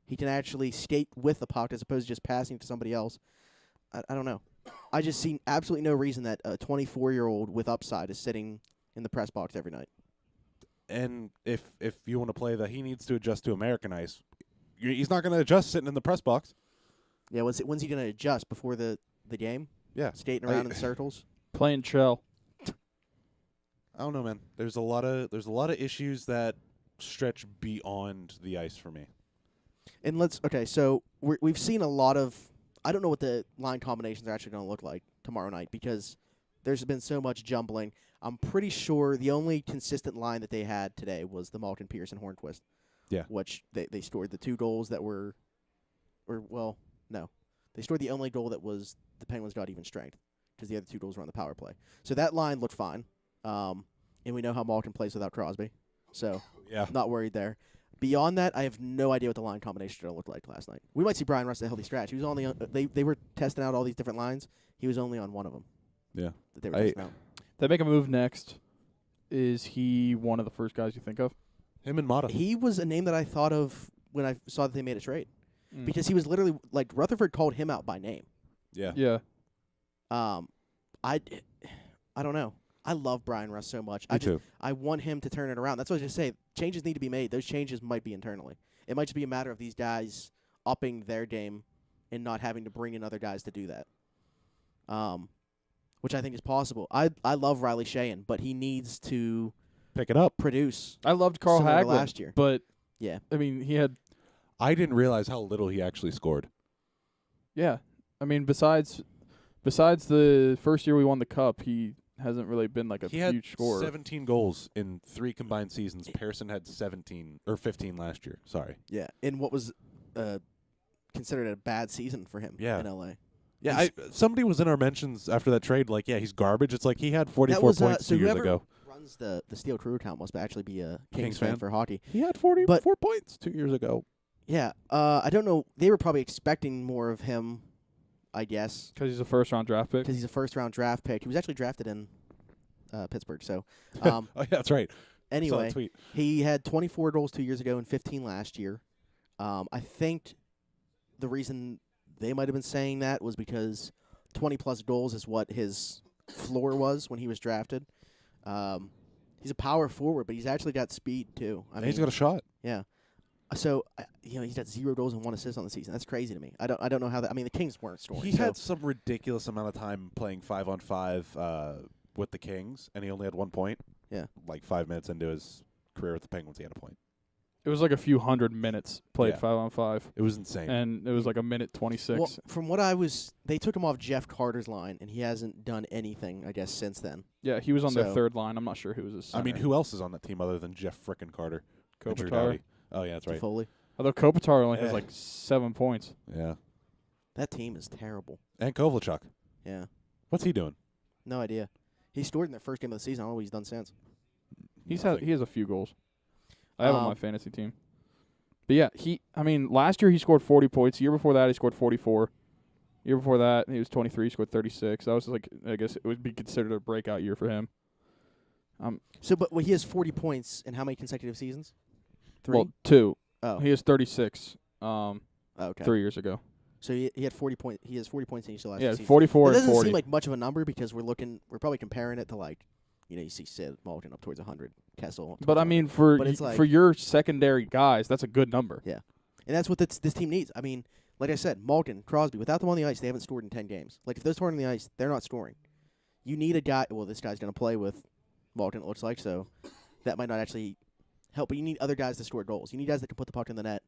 He can actually skate with the puck as opposed to just passing to somebody else. I don't know. I just see absolutely no reason that a 24-year-old with upside is sitting in the press box every night. And if you want to play that, he needs to adjust to American ice. He's not going to adjust sitting in the press box. Yeah, when's he going to adjust? Before the game? Yeah. Skating around in circles? Playing shell. I don't know, man. There's a lot of issues that stretch beyond the ice for me. And so we've seen a lot of, I don't know what the line combinations are actually going to look like tomorrow night because there's been so much jumbling. I'm pretty sure the only consistent line that they had today was the Malkin, Pearson, Hornquist. Yeah. Which they scored the 2 goals that were, they scored the only goal that was the Penguins got even strength because the other 2 goals were on the power play. So that line looked fine. And we know how Malkin plays without Crosby. So not worried there. Beyond that, I have no idea what the line combination are going to look like last night. We might see Brian Rust at a healthy scratch. He was only on, they were testing out all these different lines. He was only on one of them. Yeah. That they were testing out. They make a move next. Is he one of the first guys you think of? Him and Mata. He was a name that I thought of when I saw that they made a trade. Because he was literally, like, Rutherford called him out by name. Yeah. Yeah. I don't know. I love Brian Rust so much. Me too. I want him to turn it around. That's what I was just saying. Changes need to be made. Those changes might be internally. It might just be a matter of these guys upping their game and not having to bring in other guys to do that. Which I think is possible. I love Riley Sheahan, but he needs to pick it up. Produce. I loved Carl similar to Hagelin last year. but yeah, I mean he had. I didn't realize how little he actually scored. Yeah, I mean besides the first year we won the cup, he hasn't really been like a huge scorer. He had 17 goals in 3 combined seasons. Pearson had 17 or 15 last year. Sorry. Yeah, in what was considered a bad season for him in LA. Yeah, somebody was in our mentions after that trade. Like, yeah, he's garbage. It's like he had 44 was, points so 2 years whoever ago. runs the Steel Crew account must actually be a Kings fan fan. for hockey. He had 44 But- points 2 years ago. Yeah, I don't know. They were probably expecting more of him, I guess, Because he's a first-round draft pick. because he's a first-round draft pick. He was actually drafted in Pittsburgh. So, um, Oh, yeah, that's right. Saw anyway, that tweet. he had 24 goals 2 years ago and 15 last year. I think the reason they might have been saying that was because 20-plus goals is what his floor was when he was drafted. He's a power forward, but he's actually got speed, too. And he's got a shot. Yeah. So he's got 0 goals and 1 assist on the season. That's crazy to me. I don't know how that. I mean, the Kings weren't scoring. He so had some ridiculous amount of time playing 5-on-5 with the Kings, and he only had 1 point. Yeah. Like 5 minutes into his career with the Penguins, he had a point. It was like a few hundred minutes played Yeah. 5-on-5, It was insane. and it was like a minute 26. Well, from what they took him off Jeff Carter's line, and he hasn't done anything, I guess, since then. Yeah, he was on their So- third line. I'm not sure who was his I mean, center. who else is on that team other than Jeff frickin' Carter? and Drew Kopitar. Doughty? Oh, yeah, that's right. Foley. Although Kopitar only has Yeah. like 7 points. Yeah. That team is terrible. And Kovalchuk. Yeah. What's he doing? No idea. He scored in their first game of the season. I don't know what he's done since. Nothing. He has a few goals. I have him on my Um, fantasy team. But yeah, last year he scored 40 points. The year before that he scored 44. Year before that he was 23, scored 36. That was like, I guess it would be considered a breakout year for him. But he has 40 points in how many consecutive seasons? 3? Well, 2. Oh. He has 36 Okay. 3 years ago. So he had 40 points. He has 40 points in each of the last Yeah, two seasons. 44 It and doesn't 40. seem like much of a number because we're probably comparing it to like, you see Sid Malkin up towards 100, Kessel. Up But towards I 100. mean, for But it's like- for your secondary guys, that's a good number. Yeah. And that's what this team needs. I mean, like I said, Malkin, Crosby, without them on the ice, they haven't scored in 10 games. Like, if those two are on the ice, they're not scoring. You need a guy. Well, this guy's going to play with Malkin, it looks like, so that might not actually help. But you need other guys to score goals. You need guys that can put the puck in the net.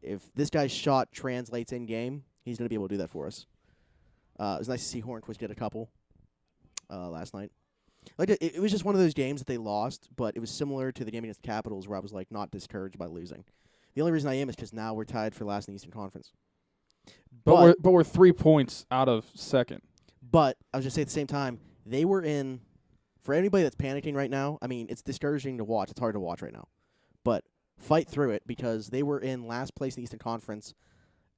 If this guy's shot translates in game, he's going to be able to do that for us. It was nice to see Hornquist get a couple last night. Like it was just one of those games that they lost, but it was similar to the game against the Capitals where I was like not discouraged by losing. The only reason I am is because now we're tied for last in the Eastern Conference. But we're 3 points out of second. But I was just saying at the same time, they were in. For anybody that's panicking right now, I mean, it's discouraging to watch. It's hard to watch right now. But fight through it because they were in last place in the Eastern Conference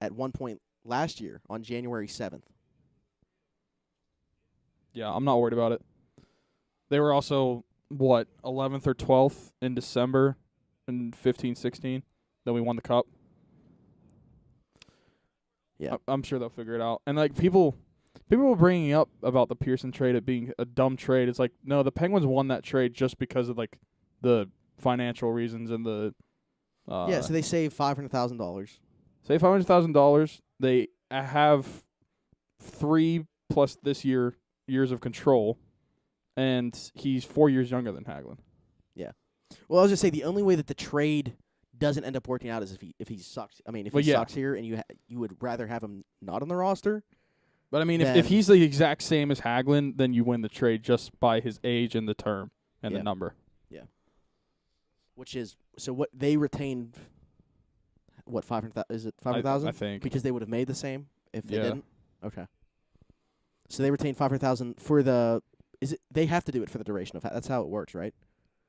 at one point last year on January 7th. Yeah, I'm not worried about it. They were also, 11th or 12th in December in 15-16. Then we won the Cup. Yeah. I'm sure they'll figure it out. And, like, people were bringing up about the Pearson trade, it being a dumb trade. It's like, no, the Penguins won that trade just because of, like, the financial reasons and the Yeah, so they saved $500,000. say $500,000. They have 3 plus this years of control, and he's 4 years younger than Hagelin. Well, I was just say the only way that the trade doesn't end up working out is if he sucks. I mean, if Well, he yeah. sucks here and you would rather have him not on the roster. But I mean, Then- if he's the exact same as Hagelin, then you win the trade just by his age and the term and Yeah. the number. Which is so what they retained. What 500,000? Is it I 500,000? think. Because they would have made the same if they Yeah. didn't. Okay. So they retained 500,000 for the. Is it? They have to do it for the duration of. That's how it works, right?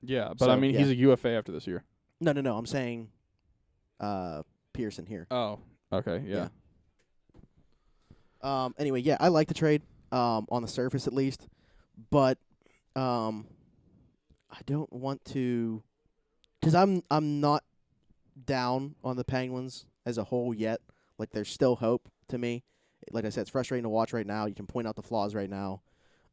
Yeah, but I So, mean, yeah. he's a UFA after this year. No. I'm saying, Pearson here. Oh, okay, yeah. Anyway, yeah, I like the trade. On the surface at least, but I don't want to, because I'm not down on the Penguins as a whole yet. Like there's still hope to me. Like I said, it's frustrating to watch right now. You can point out the flaws right now.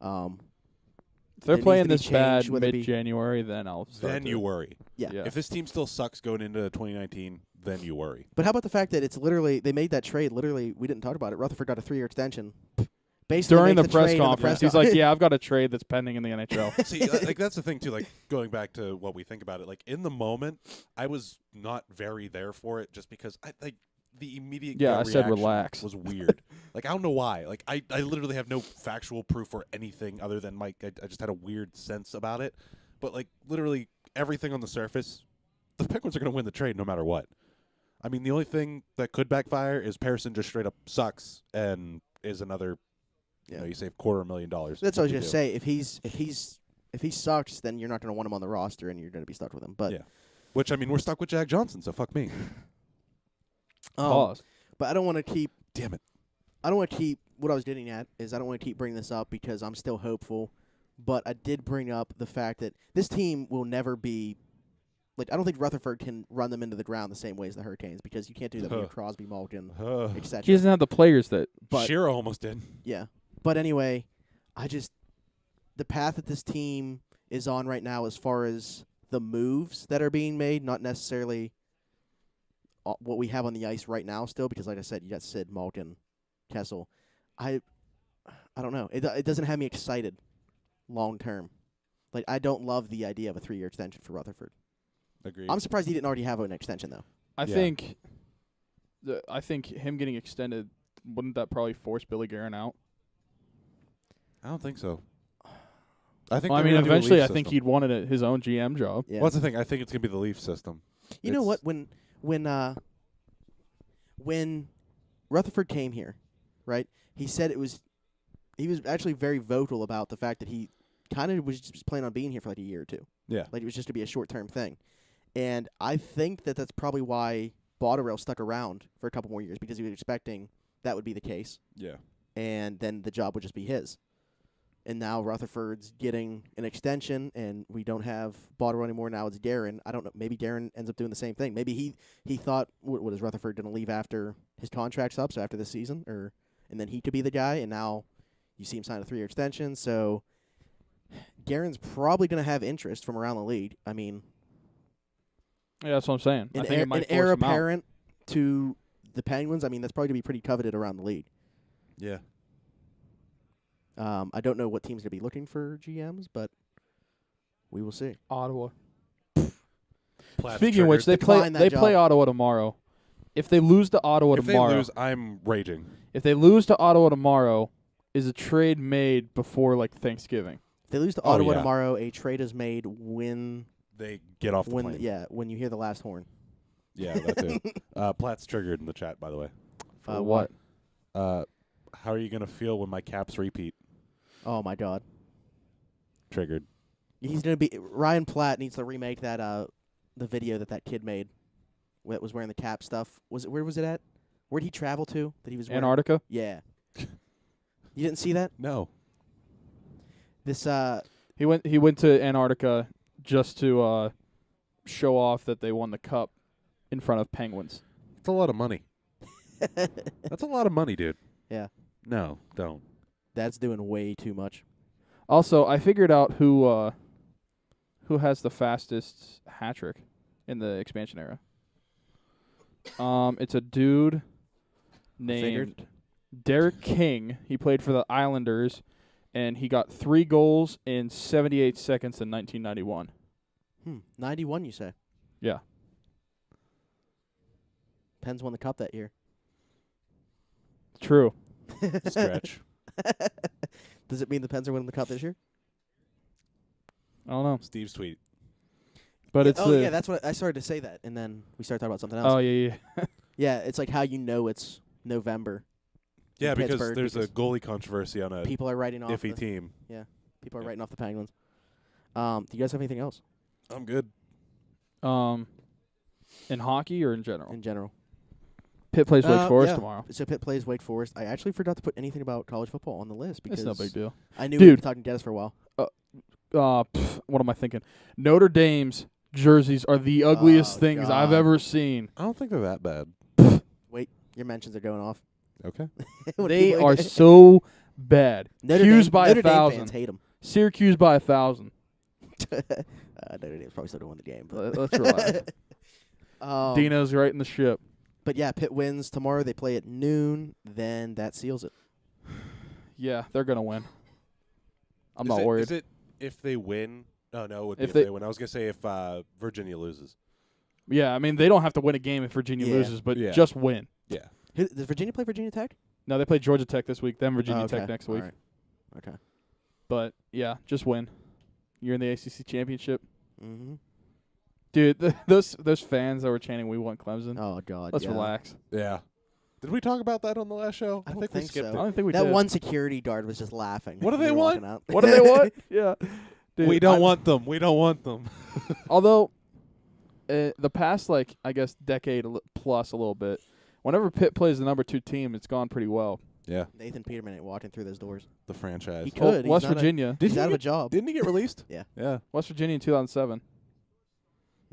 If they're There playing needs this to be change, bad whether it be- mid-January, then I'll start Then to- you worry. Yeah. Yeah. If this team still sucks going into 2019, then you worry. But how about the fact that it's literally they made that trade? Literally, we didn't talk about it. Rutherford got a 3-year extension. Basically, During make the press trade in the conference, press he's like, "Yeah, I've got a trade that's pending in the NHL." See, like that's the thing too. Like going back to what we think about it. Like in the moment, I was not very there for it, just because I like the immediate. Yeah, gut I said reaction relax. Was weird. Like I don't know why. Like I literally have no factual proof or anything other than Mike. I just had a weird sense about it. But like literally everything on the surface, the Penguins are going to win the trade no matter what. I mean, the only thing that could backfire is Pearson just straight up sucks and is another. Yeah. You save $250,000. That's what I was you gonna do. say. If he sucks, then you're not gonna want him on the roster, and you're gonna be stuck with him. But Yeah. Which I mean, we're stuck with Jack Johnson, so fuck me. Pause. But I don't want to keep. Damn it. I don't want to keep. What I was getting at is I don't want to keep bringing this up because I'm still hopeful. But I did bring up the fact that this team will never be. Like, I don't think Rutherford can run them into the ground the same way as the Hurricanes because you can't do that with Crosby, Malkin, etc. He doesn't have the players that. But Shiro almost did. yeah. But anyway, the path that this team is on right now as far as the moves that are being made, not necessarily what we have on the ice right now still, because like I said, you got Sid, Malkin, Kessel. I don't know. It doesn't have me excited long term. Like, I don't love the idea of a 3-year extension for Rutherford. Agreed. I'm surprised he didn't already have an extension, though. I Yeah. think him getting extended, wouldn't that probably force Billy Guerin out? I don't think so. I think. Well, I they're mean, gonna do a eventually, I Leaf think system. he'd wanted his own GM job. Yeah. Well, that's the thing. I think it's gonna be the Leaf system. You know It's- what? When Rutherford came here, right? He said he was actually very vocal about the fact that he kind of was just planning on being here for like a year or two. Yeah. Like, it was just to be a short-term thing. And I think that that's probably why Botterill stuck around for a couple more years, because he was expecting that would be the case, Yeah. and then the job would just be his. And now Rutherford's getting an extension, and we don't have Botterill anymore. Now it's Guerin. I don't know. Maybe Guerin ends up doing the same thing. Maybe he thought, what is Rutherford going to leave after his contract's up, so after this season, and then he could be the guy, and now you see him sign a 3-year extension. So Guerin's probably going to have interest from around the league. I mean, Yeah, that's what I'm saying. I an think it might heir force him out. apparent to the Penguins, I mean, that's probably going to be pretty coveted around the league. Yeah. I don't know what team's going to be looking for GMs, but we will see. Ottawa. Platt's Speaking of which, triggered. Decline that they play job. Ottawa tomorrow. If they lose to Ottawa if tomorrow, they lose, I'm raging. if they lose to Ottawa tomorrow, is a trade made before like Thanksgiving? If they lose to Oh, Ottawa yeah. tomorrow, a trade is made when They get off the when plane. when you hear the last horn. Yeah, that too. Platt's triggered in the chat, by the way. For what? How are you gonna feel when my Caps repeat? Oh my God, Triggered. he's gonna be Ryan Platt needs to remake that the video that kid made that was wearing the cap stuff. Where was it at? Where did he travel to? That he was wearing? Antarctica? Yeah. You didn't see that? No. This He went to Antarctica just to show off that they won the cup in front of penguins. That's a lot of money. That's a lot of money, dude. Yeah. No, don't. that's doing way too much. Also, I figured out who has the fastest hat trick in the expansion era. It's a dude named Derek King. He played for the Islanders, and he got 3 goals in 78 seconds in 1991. 91, you say? Yeah. Pens won the cup that year. True. Stretch. Does it mean the Pens are winning the cup this year? I don't know, Steve's tweet. but it's the yeah, that's what I started to say that, and then we started talking about something else. oh yeah. Yeah, it's like how you know it's November. Yeah, because Pittsburgh, there's a because goalie controversy on a People are writing off. iffy team. People are Yeah. writing off the Penguins. Do you guys have anything else I'm good. In hockey or in general? in general? Pitt plays Wake Forest yeah. tomorrow. So Pitt plays Wake Forest. I actually forgot to put anything about college football on the list because It's no big deal. I knew we Dude. were talking Geddes for a while. What am I thinking? Notre Dame's jerseys are the ugliest Oh, things I've God. ever seen. I don't think they're that bad. Your mentions are going off. Okay. They are so bad. Notre Hughes Dame, by Notre 1,000. Dame fans hate them. Syracuse by 1,000. Notre Dame's probably still going to win the game. But Let's relax. Dino's right in the ship. But yeah, Pitt wins tomorrow. They play at noon. Then that seals it. Yeah, they're gonna win. I'm Is not it- worried. Is it if they win? Oh, no, it would be If if they- they win. I was going to say if Virginia loses. Yeah, I mean they don't have to win a game if Virginia Yeah. loses, but Yeah. just win. Yeah. Does Virginia play Virginia Tech? No, they play Georgia Tech this week, then Virginia Oh, okay. Tech next week. All right. Okay. But yeah, just win. You're in the ACC championship, Mm-hmm. dude. Those fans that were chanting "We want Clemson." Oh God. Let's yeah. relax. Yeah. Did we talk about that on the last show? I don't we think skipped so. I it. don't think we That did. one security guard was just laughing. What do when they we were want? walking out. What do they want? Yeah. Dude, We don't I- want them. We don't want them. Although, the past, like, I guess, decade plus a little bit, whenever Pitt plays the number 2 team, it's gone pretty well. Yeah, Nathan Peterman ain't walking through those doors. the franchise. He Well, could. He's West not a- Virginia. He's out of a job. Didn't he get released? Yeah. Yeah. West Virginia in 2007.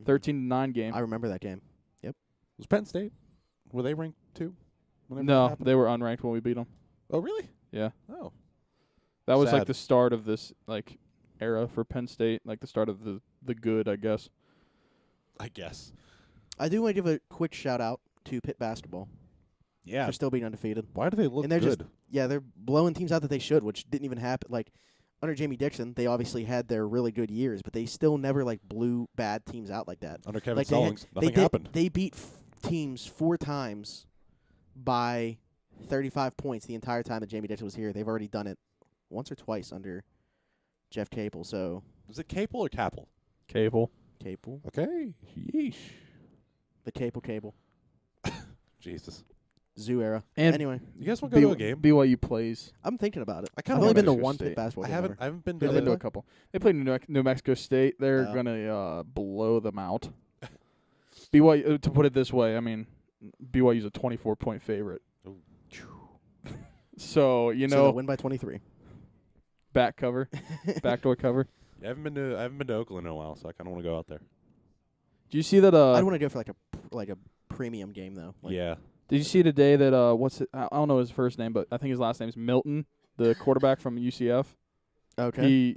13-9 game. I remember that game. Was Penn State? Were they ranked 2? whenever that No, happened? they were unranked when we beat them. Oh, really? Yeah. Oh. That was like Sad. the start of this, like, era for Penn State, like the start of the good, I guess. I guess. I do want to give a quick shout out to Pitt basketball Yeah. for still being undefeated. Why do they look And they're good? just yeah, they're blowing teams out that they should, which didn't even happen. Like under Jamie Dixon, they obviously had their really good years, but they still never like blew bad teams out like that. Under Kevin Like Stallings, they nothing happened. They beat teams 4 times by 35 points the entire time that Jamie Dixon was here. They've already done it once or twice under Jeff Capel. So Is it Capel or Capel? Cable. Capel, Okay. Yeesh. the Capel, Jesus. Zoo era. And Anyway, You guys want to go to a game? BYU plays. I'm thinking about it. I I've kinda only wanna been to Mexico one State. Pitt basketball I game haven't. ever. I haven't been They've to been to the. a couple. They played New Mexico State. They're Oh. gonna blow them out. BYU, to put it this way, I mean, BYU's a 24-point favorite. Ooh. So So they'll win by 23. back cover, backdoor cover. Yeah, I haven't been to Oakland in a while, so I kind of want to go out there. Do you see that? I'd want to go for like a premium game though. Like, Yeah. Did you see today that what's it? I don't know his first name, but I think his last name is Milton, the quarterback from UCF. Okay.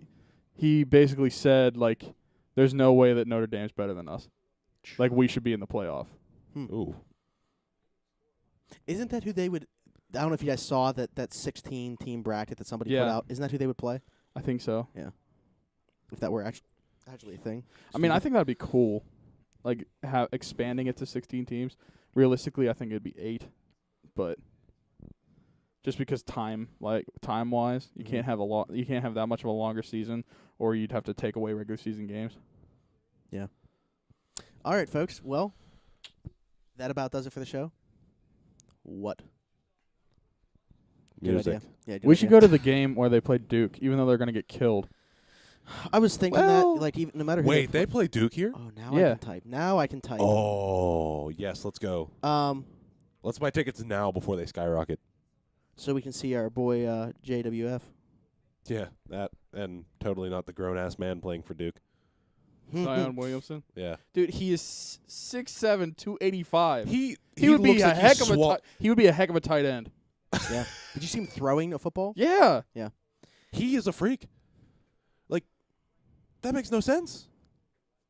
He basically said like, there's no way that Notre Dame's better than us. Like we should be in the playoff. Ooh. Isn't that who they would? I don't know if you guys saw that 16 team bracket that somebody put Yeah. out. Isn't that who they would play I think so. if that were actually a thing? I mean, I think that'd be cool. Like expanding it to 16 teams. Realistically, I think it'd be 8, but just because time wise, you Mhm. can't have you can't have that much of a longer season, or you'd have to take away regular season games. All right, folks. Well, that about does it for the show. What? Good Music. idea. Yeah, good We should idea. go to the game where they play Duke, even though they're gonna get killed. I was thinking Well, that like even no matter who Wait, they play Duke here? Oh, now Yeah. I can type. Now I can type. Oh, yes. Let's go. Let's buy tickets now before they skyrocket. So we can see our boy JWF. Yeah, that and totally not the grown ass man playing for Duke. Zion Williamson, Yeah. dude, he is 6'7", 285. He would be looks a like heck he's of a he would be a heck of a tight end. Yeah. Did you see him throwing a football? Yeah. He is a freak. Like, that makes no sense.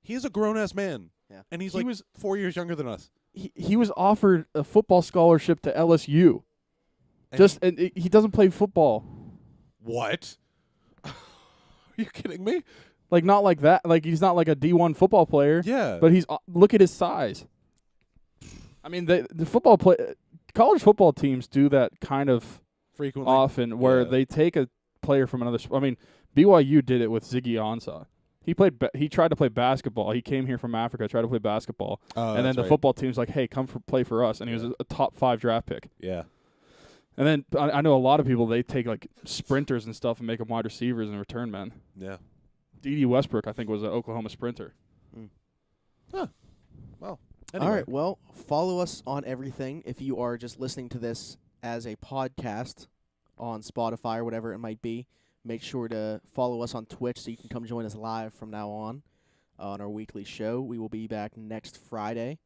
He is a grown ass man. Yeah. And he's He like was 4 years younger than us. he was offered a football scholarship to LSU. And And he doesn't play football. what? Are you kidding me? Like not like that. Like he's not like a D1 football player. Yeah. But he's look at his size. I mean, the football college football teams do that kind of frequently often, where Yeah. they take a player from another. I mean, BYU did it with Ziggy Ansah. He tried to play basketball. He came here from Africa, tried to play basketball, and then the football team's like, "Hey, come play for us." And he was Yeah. a top 5 draft pick. Yeah. And then I know a lot of people, they take like sprinters and stuff and make them wide receivers and return men. Yeah. D.D. Westbrook, I think, was an Oklahoma sprinter. Well. All right. Well, follow us on everything. If you are just listening to this as a podcast on Spotify or whatever it might be, make sure to follow us on Twitch so you can come join us live from now on our weekly show. We will be back next Friday.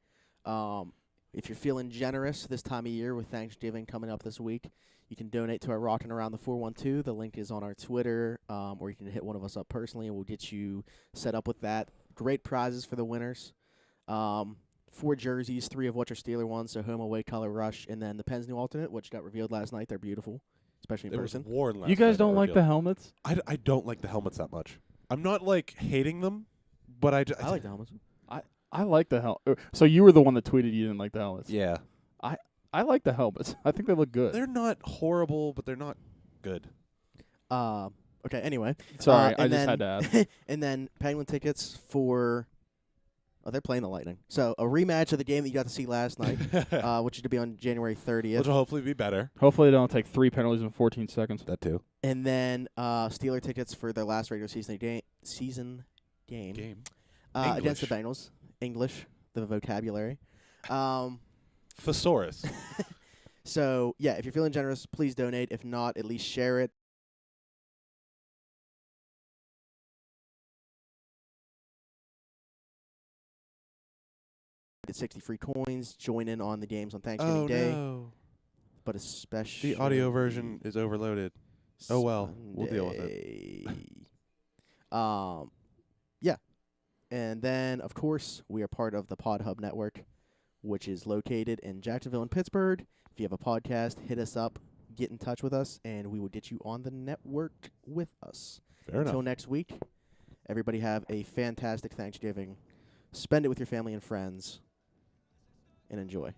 If you're feeling generous this time of year with Thanksgiving coming up this week, you can donate to our Rockin' Around the 412. The link is on our Twitter, or you can hit one of us up personally, and we'll get you set up with that. Great prizes for the winners. 4 jerseys, 3 of which are Steeler ones, so home, away, color, rush, and then the Penn's new alternate, which got revealed last night. They're beautiful, especially in It was person. worn last You guys night, don't I like feel. the helmets? I don't like the helmets that much. I'm not like hating them, but I I like the helmets. I like the helmet. So you were the one that tweeted you didn't like the helmets. Yeah. I like the helmets. I think they look good. They're not horrible, but they're not good. Okay, anyway. Sorry, I and just then- had to ask. And then Penguin tickets for Oh, they're playing the Lightning. So a rematch of the game that you got to see last night, which is to be on January 30th. Which will hopefully be better. Hopefully they don't take 3 penalties in 14 seconds. That too. And then Steeler tickets for their last regular season game against the Bengals. English, the vocabulary. Thesaurus. So, yeah, if you're feeling generous, please donate. If not, at least share it. Get 60 free coins. Join in on the games on Thanksgiving Day. No. But especially The audio version is overloaded. Oh, well. We'll deal with it. Yeah. And then, of course, we are part of the Pod Hub Network, which is located in Jacksonville and Pittsburgh. If you have a podcast, hit us up, get in touch with us, and we will get you on the network with us. Fair Until enough. next week, everybody have a fantastic Thanksgiving. Spend it with your family and friends, and enjoy.